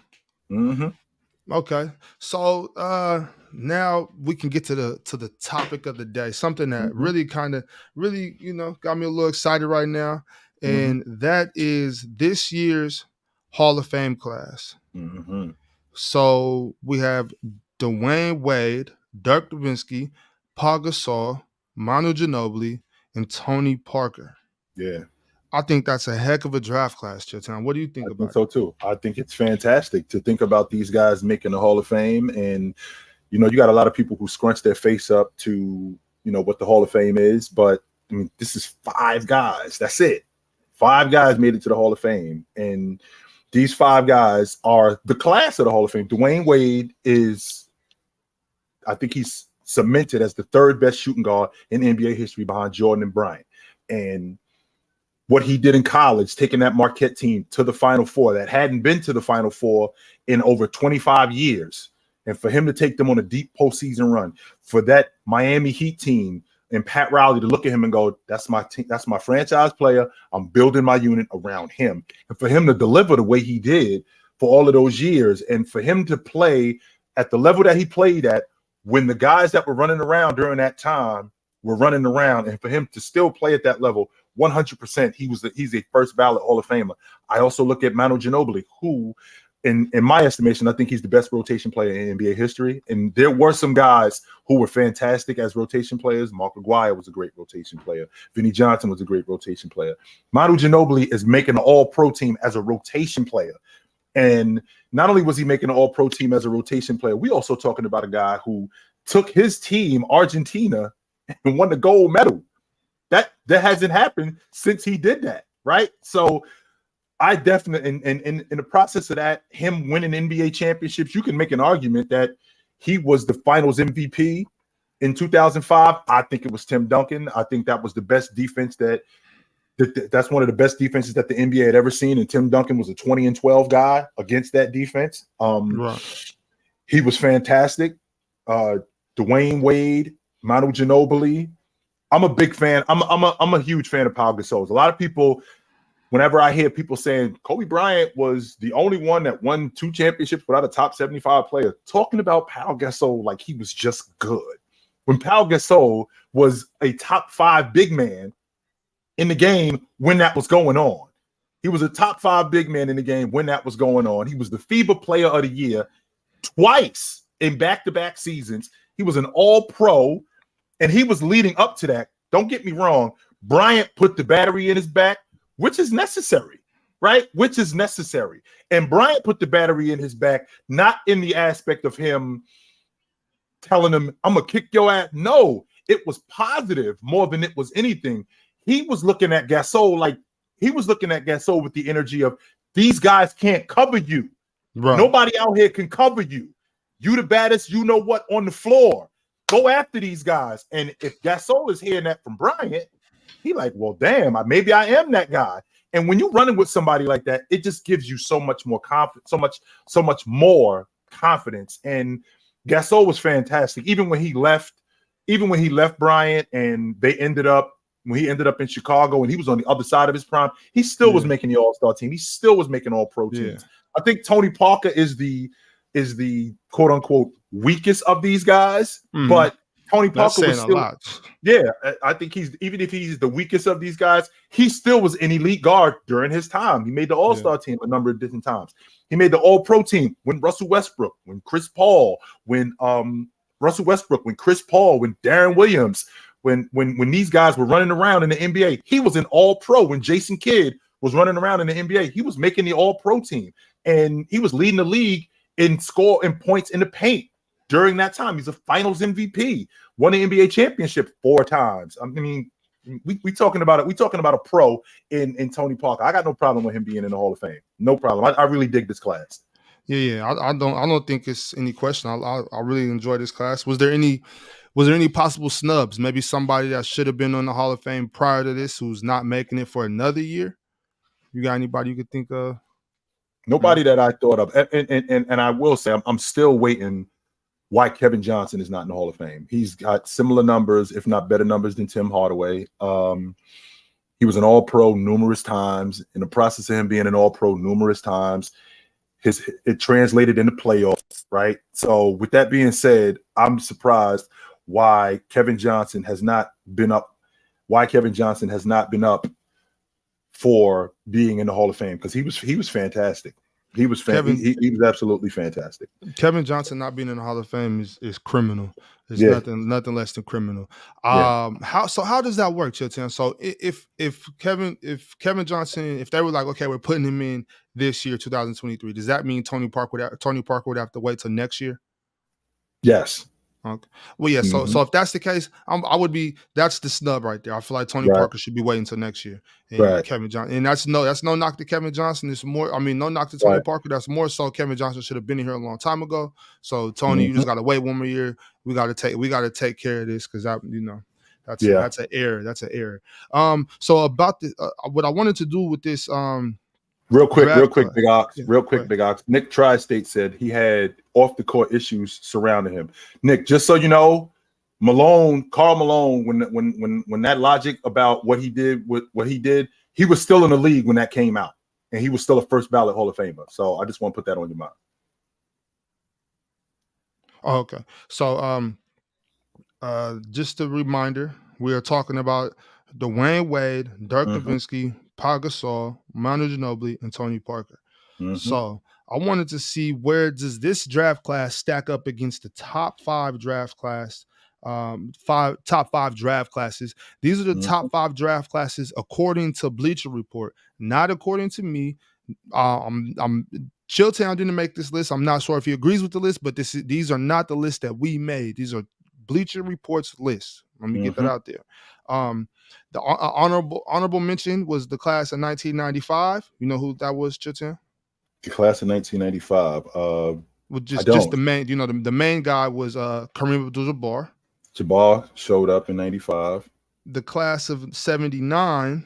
Okay. So now we can get to the topic of the day, something that really, you know, got me a little excited right now. And that is this year's Hall of Fame class. So we have Dwayne Wade, Dirk Nowitzki, Paul Gasol, Manu Ginobili, and Tony Parker. Yeah. I think that's a heck of a draft class, Chitchat. What do you think about it? So too. I think it's fantastic to think about these guys making the Hall of Fame. And, you know, you got a lot of people who scrunch their face up to, you know, what the Hall of Fame is. But, I mean, this is 5 guys. That's it. 5 guys made it to the Hall of Fame. And these 5 guys are the class of the Hall of Fame. Dwayne Wade is, I think he's cemented as the 3rd best shooting guard in NBA history behind Jordan and Bryant. And what he did in college, taking that Marquette team to the Final Four that hadn't been to the Final Four in over 25 years. And for him to take them on a deep postseason run, for that Miami Heat team and Pat Riley to look at him and go, that's my team, that's my franchise player. I'm building my unit around him. And for him to deliver the way he did for all of those years, and for him to play at the level that he played at when the guys that were running around during that time were running around, and for him to still play at that level, 100%, he's a first ballot Hall of Famer. I also look at Manu Ginobili, who, in my estimation, I think he's the best rotation player in NBA history. And there were some guys who were fantastic as rotation players. Mark Aguirre was a great rotation player. Vinnie Johnson was a great rotation player. Manu Ginobili is making an all-pro team as a rotation player. And not only was he making an all-pro team as a rotation player, we also talking about a guy who took his team, Argentina, and won the gold medal. That hasn't happened since he did that, right? So I definitely, in the process of that, him winning NBA championships, you can make an argument that he was the finals MVP in 2005. I think it was Tim Duncan. I think that was the best defense that's one of the best defenses that the NBA had ever seen. And Tim Duncan was a 20-12 guy against that defense. Right. He was fantastic. Dwayne Wade, Manu Ginobili. I'm a big fan. I'm a huge fan of Pau Gasol. A lot of people, whenever I hear people saying Kobe Bryant was the only one that won 2 championships without a top 75 player, talking about Pau Gasol like he was just good. When Pau Gasol was a top 5 big man in the game when that was going on. He was a top 5 big man in the game when that was going on. He was the FIBA Player of the Year twice in back-to-back seasons. He was an all-pro. And he was leading up to that. Don't get me wrong. Bryant put the battery in his back, which is necessary, right? Which is necessary. And Bryant put the battery in his back, not in the aspect of him telling him, I'm going to kick your ass. No, it was positive more than it was anything. He was looking at Gasol with the energy of, these guys can't cover you. Right. Nobody out here can cover you. You the baddest, you know what, on the floor. Go after these guys. And if Gasol is hearing that from Bryant, He like, well, damn, maybe I am that guy. And when you're running with somebody like that, it just gives you so much more confidence, so much more confidence. And Gasol was fantastic. Even when he left Bryant and when he ended up in Chicago and he was on the other side of his prime, he still was making the All-Star team. He still was making All-Pro teams. I think Tony Parker is the quote unquote weakest of these guys, but Tony Parker was still, I think even if he's the weakest of these guys, he still was an elite guard during his time. He made the All-Star team a number of different times. He made the All-Pro team when Russell Westbrook, when Chris Paul, when Chris Paul, when Darren Williams, when these guys were running around in the NBA. He was an All-Pro when Jason Kidd was running around in the NBA. He was making the All-Pro team, and he was leading the league in points in the paint. During that time, he's a Finals MVP, won the NBA championship 4 times. I mean, we talking about it. We talking about a pro in Tony Parker. I got no problem with him being in the Hall of Fame. No problem. I really dig this class. Yeah. I don't think it's any question. I really enjoy this class. Was there any possible snubs? Maybe somebody that should have been on the Hall of Fame prior to this who's not making it for another year? You got anybody you could think of? Nobody that I thought of. And I will say I'm still waiting why Kevin Johnson is not in the Hall of Fame. He's got similar numbers, if not better numbers, than Tim Hardaway. He was an All-Pro numerous times. In the process of him being an All-Pro numerous times, it translated into playoffs, right? So with that being said, I'm surprised why Kevin Johnson has not been up for being in the Hall of Fame, because he was fantastic. He was absolutely fantastic. Kevin Johnson not being in the Hall of Fame is criminal. It's nothing less than criminal. How does that work, Chitchat? So if Kevin Johnson, if they were like, okay, we're putting him in this year, 2023, does that mean Tony Parker would have to wait till next year? Yes. Okay. Well, yeah. So if that's the case, that's the snub right there. I feel like Tony Parker should be waiting until next year. And Kevin Johnson, and that's no knock to Kevin Johnson. It's more, no knock to Tony Parker. That's more so Kevin Johnson should have been here a long time ago. So Tony, you just got to wait one more year. We got to take care of this, because that's an error. That's an error. So about what I wanted to do with this Real quick, Big Ox. Big Ox. Nick Tri-State said he had off-the-court issues surrounding him. Nick, just so you know, Karl Malone, when that logic about what he did, he was still in the league when that came out, and he was still a first ballot Hall of Famer. So I just want to put that on your mind. Oh, okay. So just a reminder, we are talking about Dwayne Wade, Dirk Nowitzki, Pau Gasol, Manu Ginobili, and Tony Parker. So I wanted to see, where does this draft class stack up against the top 5 draft class, top 5 draft classes. These are the top 5 draft classes according to Bleacher Report, not according to me. Chilltown didn't make this list. I'm not sure if he agrees with the list, but these are not the list that we made. These are Bleacher Report's lists. Let me get that out there. The honorable mention was the class of 1995. You know who that was, Chitchat? The class of 1995. Well, just the main. The main guy was Kareem Abdul-Jabbar. Jabbar showed up in 95. The class of 79,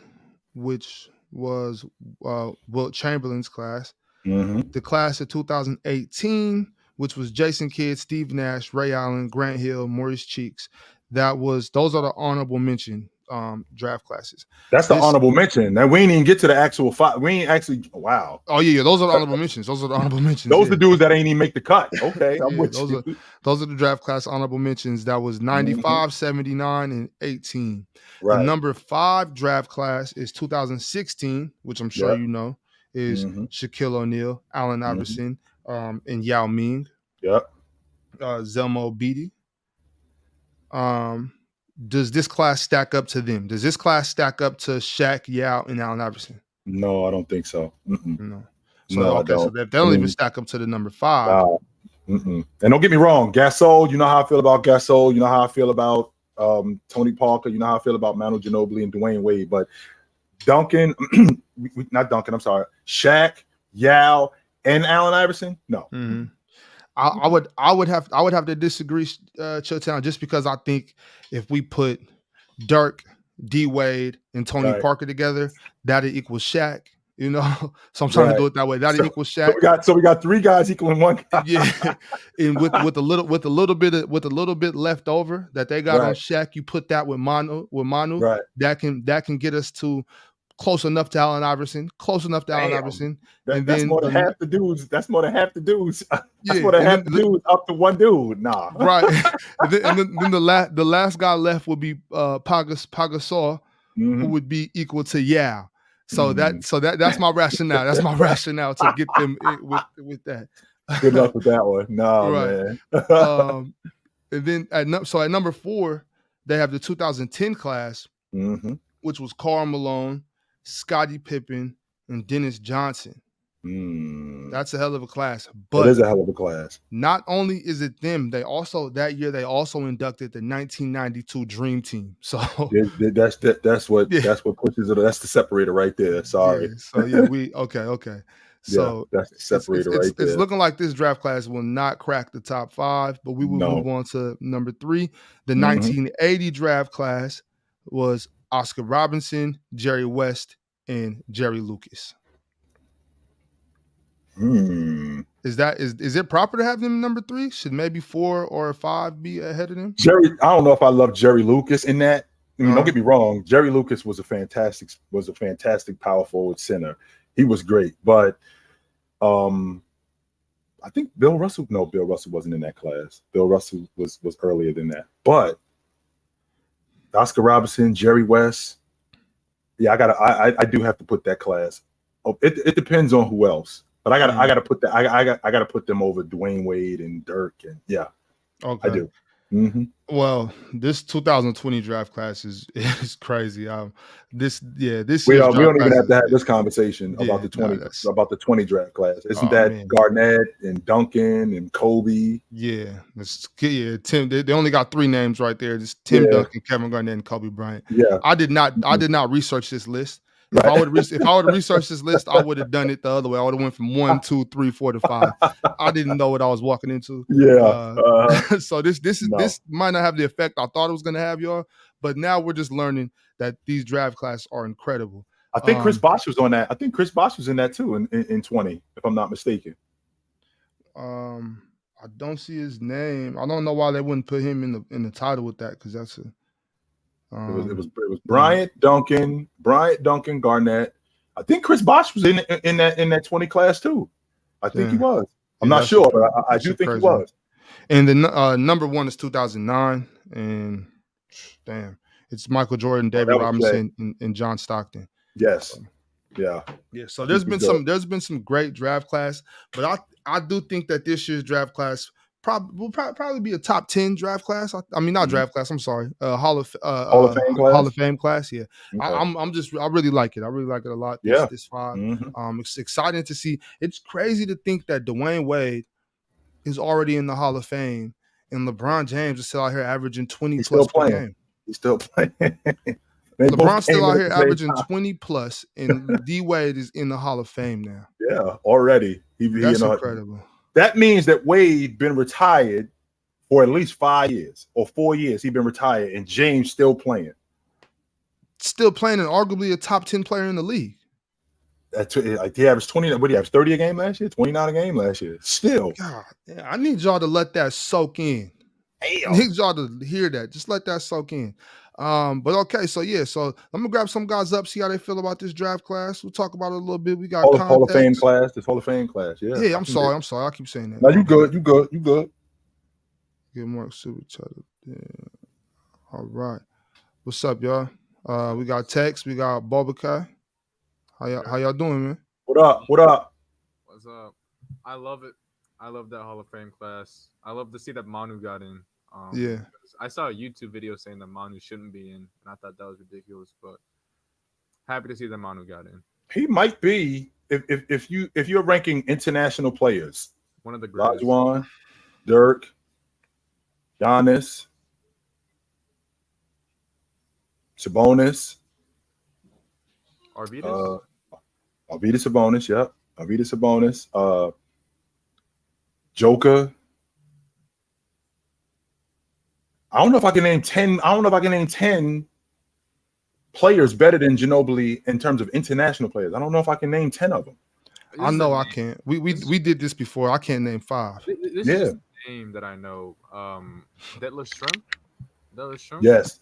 which was Wilt Chamberlain's class. The class of 2018, which was Jason Kidd, Steve Nash, Ray Allen, Grant Hill, Maurice Cheeks. Those are the honorable mention draft classes. That's the honorable mention. Now we ain't even get to the actual 5. We ain't actually. Wow. Oh yeah. Those are the honorable mentions. Those are the dudes that ain't even make the cut. Okay. Those are the draft class honorable mentions. That was 95, 79, and 18. Right. The number 5 draft class is 2016, which I'm sure you know, is Shaquille O'Neal, Allen Iverson, and Yao Ming. Yep. Zelmo Beatty. Does this class stack up to them? Does this class stack up to Shaq, Yao, and Allen Iverson? No, I don't think so. No. So they don't even stack up to the number 5. And don't get me wrong, Gasol, you know how I feel about Gasol. You know how I feel about Tony Parker. You know how I feel about Manu Ginobili and Dwayne Wade. But Shaq, Yao, and Allen Iverson? No. I would have to disagree, Chilltown, just because I think if we put Dirk, D Wade and Tony Parker together, that'll equal Shaq. You know, so I'm trying to do it that way. That'll equal Shaq. So we got 3 guys equaling 1 guy. Yeah, and with a little bit left over that they got on Shaq, you put that with Manu. Right. That can get us to close enough to Allen Iverson. That's more than half the dudes. That's more than half the dudes. That's more than half the dudes up to 1 dude. Nah. Right. and then the last guy left would be Pagasol, who would be equal to Yao. So that's my rationale. That's my rationale to get them with that. Good luck with that one. No, man. And then at number 4, they have the 2010 class, which was Karl Malone, Scottie Pippen, and Dennis Johnson. That's a hell of a class. But it is a hell of a class. Not only is it them, they also inducted the 1992 Dream Team. So that's what pushes it. That's the separator right there. Sorry. Okay. So that's the separator right there. It's looking like this draft class will not crack the top 5, but we will move on to number 3. The 1980 draft class was Oscar Robertson, Jerry West, and Jerry Lucas. Is it proper to have them number 3? Should maybe 4 or 5 be ahead of them? Jerry, I don't know if I love Jerry Lucas in that. I mean, don't get me wrong. Jerry Lucas was a fantastic power forward center. He was great, but I think Bill Russell wasn't in that class. Bill Russell was earlier than that. But Oscar Robertson, Jerry West, yeah, I do have to put that class. It depends on who else. But I gotta put that. I gotta put them over Dwayne Wade and Dirk, and I do. Well, this 2020 draft class is crazy. This we don't even have to have this conversation about the 20 draft class. Isn't that Garnett and Duncan and Kobe? Tim. They only got 3 names right there. Just Tim Duncan, Kevin Garnett, and Kobe Bryant. Yeah, I did not research this list. If I would have researched this list, I would have done it the other way. I would have went from 1, 2, 3, 4 to 5. I didn't know what I was walking into. So this might not have the effect I thought it was going to have, y'all. But now we're just learning that these draft classes are incredible. I think Chris Bosh was on that. I think Chris Bosh was in that too in 20, if I'm not mistaken. I don't see his name. I don't know why they wouldn't put him in the title with that, because that's a. It was Bryant, Duncan, Garnett. I think Chris Bosh was in that 20 class too. I think he was. I'm not sure, but I do think he was. And the number 1 is 2009, and damn, it's Michael Jordan, David Robinson, and John Stockton. Yes. Yeah. So there's been some great draft class, but I do think that this year's draft class will probably be a top 10 draft class. I mean, not draft class. I'm sorry, Hall of Fame class. Yeah, okay. I really like it. I really like it a lot. This 5. It's exciting to see. It's crazy to think that Dwayne Wade is already in the Hall of Fame, and LeBron James is still out here averaging 20 plus per game. He's still playing. LeBron's still out here averaging 20 plus, and D Wade is in the Hall of Fame now. Yeah, already. That's incredible. That means that Wade been retired for at least 5 years or 4 years. He's been retired, and James still playing. Still playing, and arguably a top 10 player in the league. That's like he averaged 20. What did he average? 30 a game last year? 29 a game last year. Still. God, I need y'all to let that soak in. Damn. I need y'all to hear that. Just let that soak in. But okay, so I'm gonna grab some guys up, see how they feel about this draft class. We'll talk about it a little bit. We got Hall of Fame class. This Hall of Fame class. Yeah. Yeah, I'm sorry. I keep saying that. No, you good. Get more Superchats. Yeah. All right. What's up, y'all? We got Tex. We got Bobakai. How y'all doing, man? What up? What's up? I love it. I love that Hall of Fame class. I love to see that Manu got in. I saw a YouTube video saying that Manu shouldn't be in, and I thought that was ridiculous. But happy to see that Manu got in. He might be if you're ranking international players. One of the greatest. Rajuan, Dirk, Giannis, Sabonis, Arvydas Sabonis. Yep, Arvydas Sabonis. Joker. I don't know if I can name 10. players better than Ginobili in terms of international players. I don't know if I can name 10 of them. I know I can't. We did this before. I can't name 5. This is just a name that I know. Detlef Schrempf? Yes.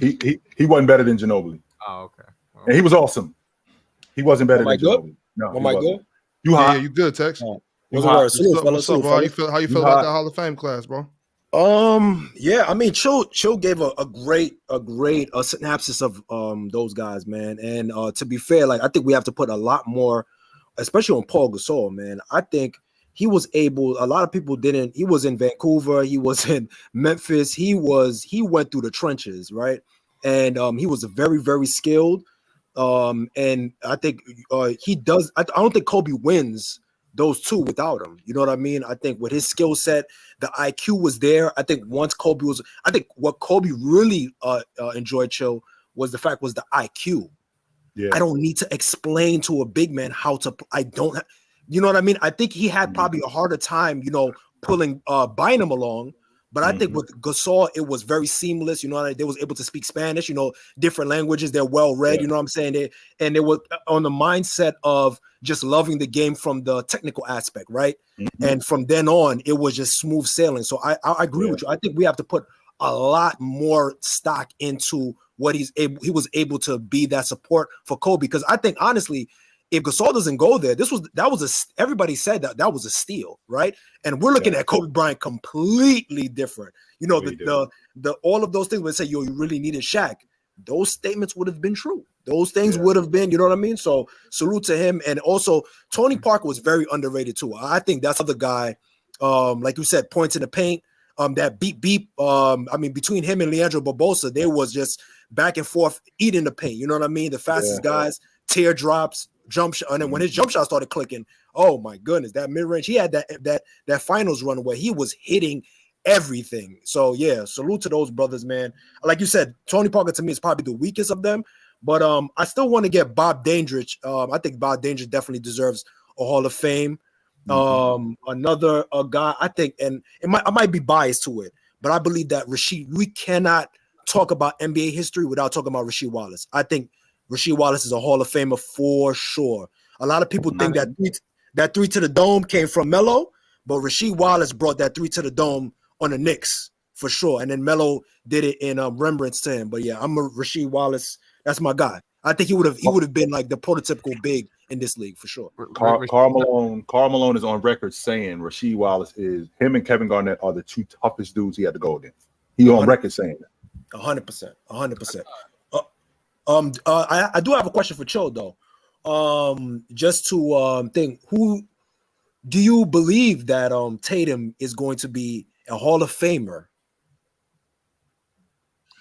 He wasn't better than Ginobili. Oh, okay. Well, and he was awesome. He wasn't better than Ginobili. No, am I good? You hot? Yeah, you good, Tex? What's up, bro? How you feel about that Hall of Fame class, bro? Yeah, I mean, Chill gave a great synopsis of those guys, man. And to be fair, like I think we have to put a lot more, especially on Paul Gasol, man. I think he was able. A lot of people didn't. He was in Vancouver. He was in Memphis. He went through the trenches, right? And he was very, very skilled. And I think he does. I don't think Kobe wins those two without him. You know what I mean? I think with his skill set, the IQ was there. I think once Kobe was, I think what Kobe really enjoyed, Chill, was the IQ. Yeah. I don't need to explain to a big man how to. You know what I mean? I think he had probably a harder time, pulling Bynum along. But I think with Gasol, it was very seamless. You know, they was able to speak Spanish, different languages. They're well read. Yeah. You know what I'm saying? They were on the mindset of just loving the game from the technical aspect, right? Mm-hmm. And from then on, it was just smooth sailing. So I agree with you. I think we have to put a lot more stock into what he was able to be that support for Kobe. Because I think honestly, if Gasol doesn't go there, everybody said that was a steal, right? And we're looking at Kobe Bryant completely different. The all of those things would say, you really needed Shaq. Those statements would have been true. Those things would have been, you know what I mean? So salute to him. And also Tony Parker was very underrated too. I think that's the guy, like you said, points in the paint, that beep. I mean, between him and Leandro Barbosa, they was just back and forth eating the paint. You know what I mean? The fastest guys, teardrops, jump shot, and then when his jump shot started clicking, oh my goodness, that mid-range, he had that finals run where he was hitting everything. So yeah, salute to those brothers, man. Like you said, Tony Parker to me is probably the weakest of them, but I still want to get Bob Dandridge. I think Bob Dandridge definitely deserves a Hall of Fame. Another guy, I think, and I might be biased to it, but I believe that we cannot talk about NBA history without talking about Rasheed Wallace. I think Rasheed Wallace is a Hall of Famer for sure. A lot of people think that three to the dome came from Melo, but Rasheed Wallace brought that 3 to the dome on the Knicks for sure. And then Melo did it in remembrance to him. But yeah, I'm a Rasheed Wallace. That's my guy. I think he would have been like the prototypical big in this league for sure. Karl Malone is on record saying Rasheed Wallace him and Kevin Garnett are the two toughest dudes he had to go against. He on record saying that. 100%. I do have a question for Cho though. Just to think, who do you believe that Tatum is going to be a Hall of Famer?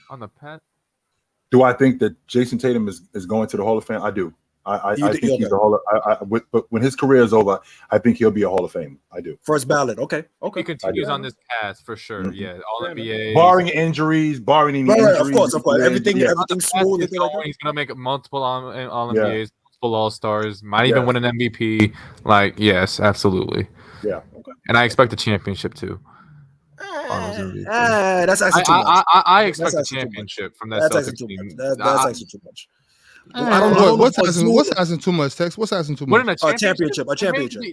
On the path? Do I think that Jason Tatum is going to the Hall of Fame? I do. I think he's a Hall of. But when his career is over, I think he'll be a Hall of Fame. I do. First ballot. Okay. He continues on this path for sure. Mm-hmm. Yeah, all NBA. Barring injuries, injuries. Of course. Everything's smooth. He's gonna make multiple all NBAs, multiple All Stars. Might even win an MVP. Like, yes, absolutely. Yeah. Okay. And I expect a championship too. That's actually too much. I expect a championship from that Celtics team. That's actually too much. I don't know. What's asking too much, Tex? What's asking too much? A championship.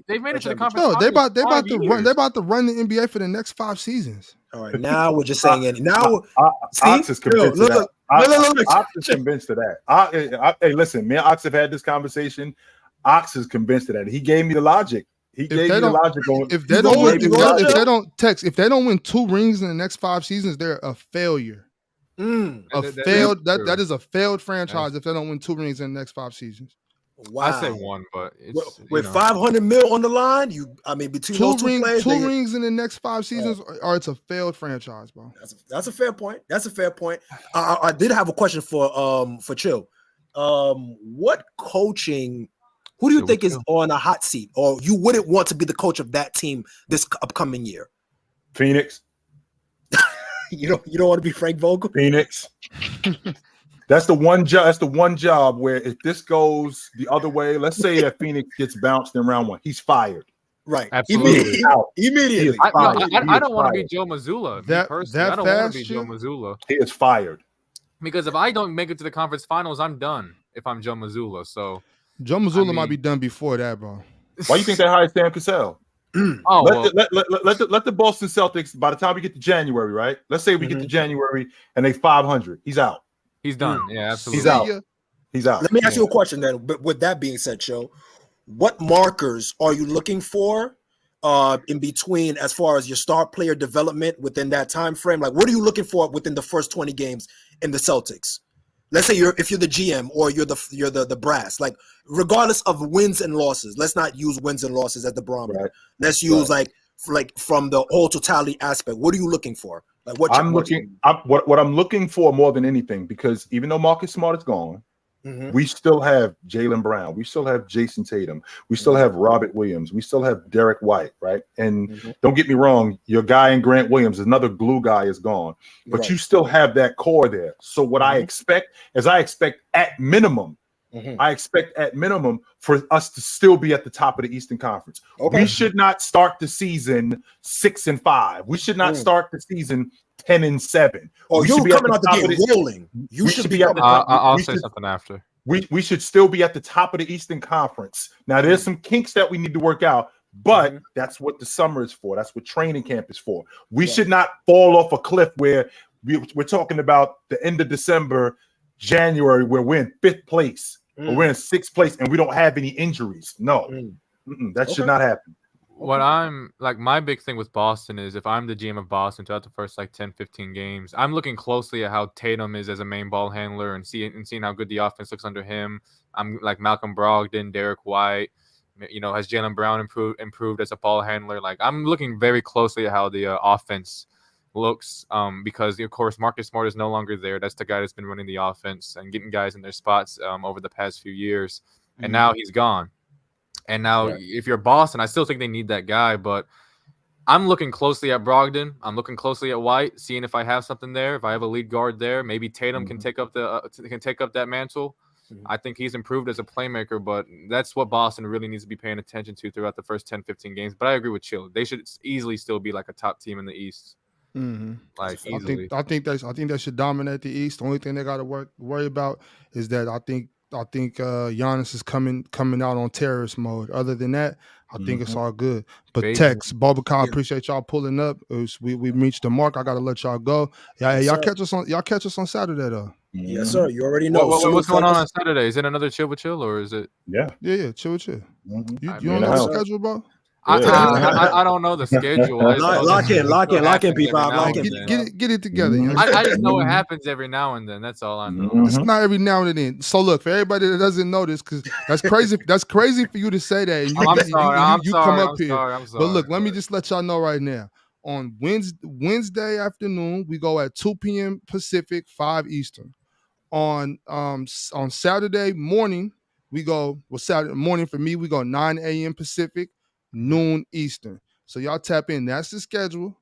They've made it to the conference. No, they about to run the NBA for the next 5 seasons. All right, now we're just saying it. Now, Ox is convinced of that. Ox is convinced of that. Hey, listen, me and Ox have had this conversation. Ox is convinced of that. He gave me the logic. He gave me the logic. If they don't win 2 rings in the next 5 seasons, they're a failure. That is a failed franchise if they don't win 2 rings in the next 5 seasons. Wow. I say 1, but it's, with $500 million on the line, between those two players, 2 rings in the next 5 seasons, or it's a failed franchise, bro. That's a fair point. I did have a question for Chill. What coaching? Who do you think is on a hot seat, or you wouldn't want to be the coach of that team this upcoming year? Phoenix. You don't want to be Frank Vogel? Phoenix. That's the one job. That's the one job where if this goes the other way, let's say that Phoenix gets bounced in round 1, he's fired. Right. Absolutely. Immediately. I don't want to be Joe Mazzulla. I don't want to be Joe Mazzulla. He is fired. Because if I don't make it to the conference finals, I'm done. If I'm Joe Mazzulla, so Joe Mazzulla might be done before that, bro. Why do you think they hired Sam Cassell? Let the Boston Celtics, by the time we get to January, right? Let's say we get to January and they 500. He's out. He's done. Yeah, absolutely. He's out. He's out. Let me ask you a question then. But with that being said, Joe, what markers are you looking for in between as far as your star player development within that time frame? Like, what are you looking for within the first 20 games in the Celtics? Let's say if you're the GM or you're the brass, like regardless of wins and losses, let's not use wins and losses as the barometer. Right. Let's use like from the whole totality aspect. What are you looking for? Like what I'm looking for more than anything, because even though Marcus Smart is gone, we still have Jaylen Brown, we still have Jason Tatum, we still have Robert Williams, we still have Derek White, right? And don't get me wrong, your guy in Grant Williams, another glue guy, is gone, but you still have that core there. So what I expect is at minimum for us to still be at the top of the Eastern Conference. We should not start the season 6-5. We should not start the season 10-7. Oh, you're coming out the game rolling. You should be at the top. I'll say something after. We should still be at the top of the Eastern Conference. Now, there's some kinks that we need to work out, but that's what the summer is for. That's what training camp is for. We should not fall off a cliff where we're talking about the end of December, January, where we're in 5th place or we're in 6th place and we don't have any injuries. No, that should not happen. What I'm like, my big thing with Boston is if I'm the GM of Boston throughout the first 10-15 games, I'm looking closely at how Tatum is as a main ball handler and seeing how good the offense looks under him. I'm like Malcolm Brogdon, Derek White, has Jaylen Brown improved as a ball handler? Like, I'm looking very closely at how the offense looks because, of course, Marcus Smart is no longer there. That's the guy that's been running the offense and getting guys in their spots over the past few years. And now he's gone. And now if you're Boston, I still think they need that guy, but I'm looking closely at Brogdon. I'm looking closely at White, seeing if I have something there. If I have a lead guard there, maybe Tatum can take up that mantle. I think he's improved as a playmaker, but that's what Boston really needs to be paying attention to throughout the first 10-15 games. But I agree with Chill. They should easily still be like a top team in the East. Like easily. I think they should dominate the East. The only thing they got to worry about is that I think Giannis is coming out on terrorist mode. Other than that, I think it's all good. But Tex, Bobacar, appreciate y'all pulling up. We reached the mark. I gotta let y'all go. Y'all catch us on Saturday though. Yes, sir. You already know. What's going on Saturday? Is it another chill with chill or is it? Yeah, chill with chill. You don't know the schedule, bro? I don't know the schedule. Lock in, people. Get it together. I just know it happens every now and then. That's all I know. It's not every now and then. So look, for everybody that doesn't know this, because that's crazy. That's crazy for you to say that. And you come up here. But look, let me just let y'all know right now. On Wednesday afternoon, we go at 2 p.m. Pacific, 5 Eastern. On Saturday morning, we go. Well, Saturday morning for me, we go 9 a.m. Pacific, noon Eastern. So y'all tap in. That's the schedule.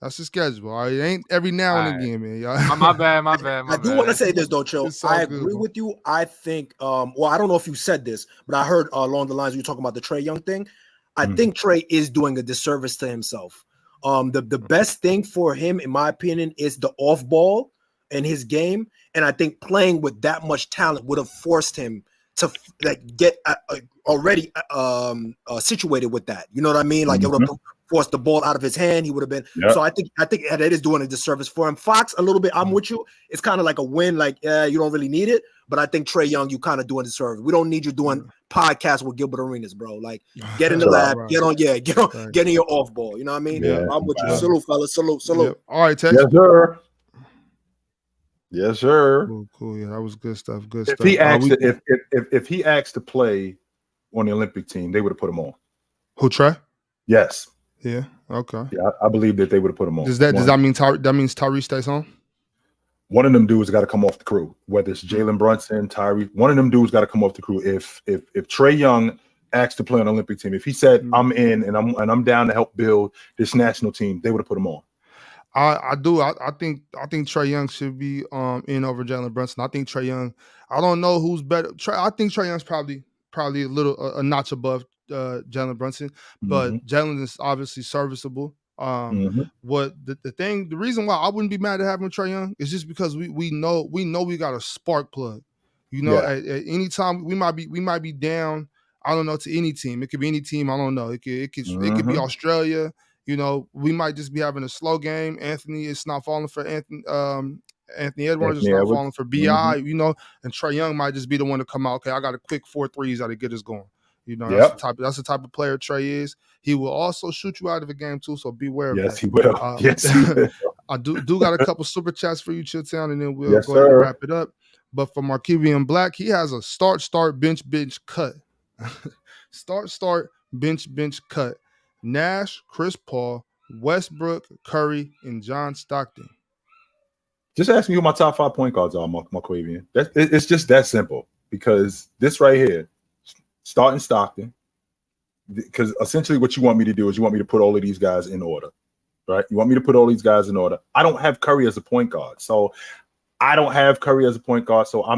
All right? It ain't every now and again, man. Y'all. My bad. I do want to say this though, Joe. I agree with you. I think, well, I don't know if you said this, but I heard along the lines you were talking about the Trae Young thing. I think Trae is doing a disservice to himself. The best thing for him, in my opinion, is the off ball in his game, and I think playing with that much talent would have forced him to get already situated with that. You know what I mean? Like it would have forced the ball out of his hand. He would have been. Yep. So I think that is doing a disservice for him. Fox, a little bit. I'm with you. It's kind of like a win. Like you don't really need it, but I think Trae Young, you kind of doing a disservice. We don't need you doing podcasts with Gilbert Arenas, bro. Like get in the lab, get in your off ball. You know what I mean? Yeah. I'm with you. Salute, fellas. Salute. Yeah. All right, Tex. Yes, sir. Yes, sir. Cool. Yeah, that was good stuff. If he asked to play on the Olympic team, they would have put him on. Who, Trae? Yes. Yeah. Okay. Yeah, I believe that they would have put him on. Does that mean Tyrese stays on? One of them dudes got to come off the crew. Whether it's Jalen Brunson, Tyrese, one of them dudes got to come off the crew. If Trae Young asked to play on the Olympic team, if he said I'm in and I'm down to help build this national team, they would have put him on. I do. I think Trae Young should be in over Jalen Brunson. I think Trae Young. I don't know who's better. I think Trae Young's probably a little a notch above Jalen Brunson, but Jalen is obviously serviceable. What the reason why I wouldn't be mad at having Trae Young is just because we know we got a spark plug. You know, at any time we might be down. I don't know, to any team. It could be any team. I don't know. It could be Australia. You know, we might just be having a slow game. Anthony is not falling for Anthony Edwards is not falling for BI, you know, and Trae Young might just be the one to come out. Okay, I got a quick 4 threes that'll get us going. You know, that's the type of player Trae is. He will also shoot you out of a game too, so beware of that. Yes, he will. Yes, he will. I do got a couple super chats for you, Chitchat, and then we'll go ahead and wrap it up. But for Markevian Black, he has a start, bench, cut. start, bench, cut. Nash, Chris Paul, Westbrook, Curry, and John Stockton. Just ask me who my top 5 point guards are, Marquavian. It's just that simple, because this right here, starting Stockton, because essentially what you want me to do is you want me to put all of these guys in order, right? You want me to put all these guys in order. I don't have Curry as a point guard, so I'm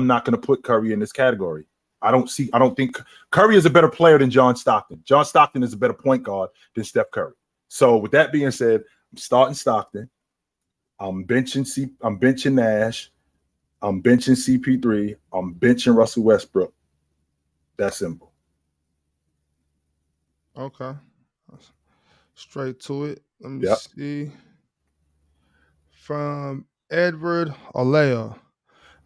not going to put Curry in this category. I don't think Curry is a better player than John Stockton. John Stockton is a better point guard than Steph Curry. So with that being said, I'm starting Stockton. I'm benching Nash. I'm benching CP3. I'm benching Russell Westbrook. That's simple. Okay. Straight to it. Let me see. From Edward Aleo.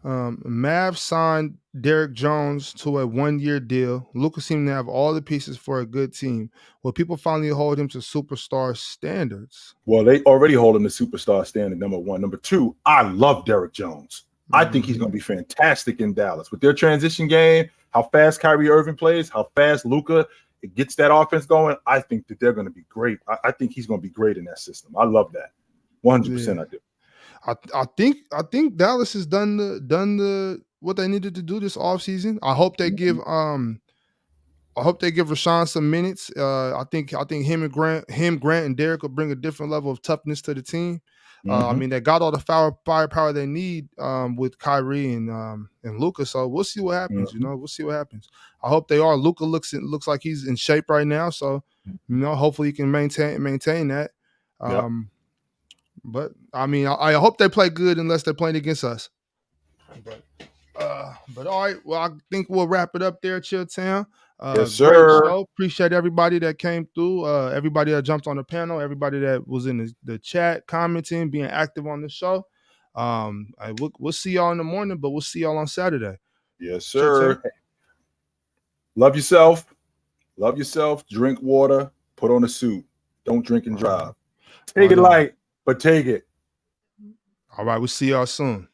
Mavs signed Derek Jones to a 1-year deal. Luka seemed to have all the pieces for a good team. Will people finally hold him to superstar standards? Well, they already hold him to superstar standard, number 1. Number 2, I love Derek Jones. I think he's going to be fantastic in Dallas. With their transition game, how fast Kyrie Irving plays, how fast Luka gets that offense going, I think that they're going to be great. I think he's going to be great in that system. I love that. 100% I do. I think Dallas has done the what they needed to do this offseason. I hope they give Rashawn some minutes. I think him, Grant, and Dirk will bring a different level of toughness to the team. I mean, they got all the firepower they need with Kyrie and Luka. So we'll see what happens. You know, we'll see what happens. I hope they are. Luka looks like he's in shape right now. So you know, hopefully he can maintain that. But I mean, I hope they play good unless they're playing against us. But all right, well, I think we'll wrap it up there, Chilltown. Yes, sir. Great show. Appreciate everybody that came through. Everybody that jumped on the panel. Everybody that was in the chat, commenting, being active on the show. We'll see y'all in the morning, but we'll see y'all on Saturday. Yes, sir. Love yourself. Love yourself. Drink water. Put on a suit. Don't drink and drive. Take it light, but take it. All right, we'll see y'all soon.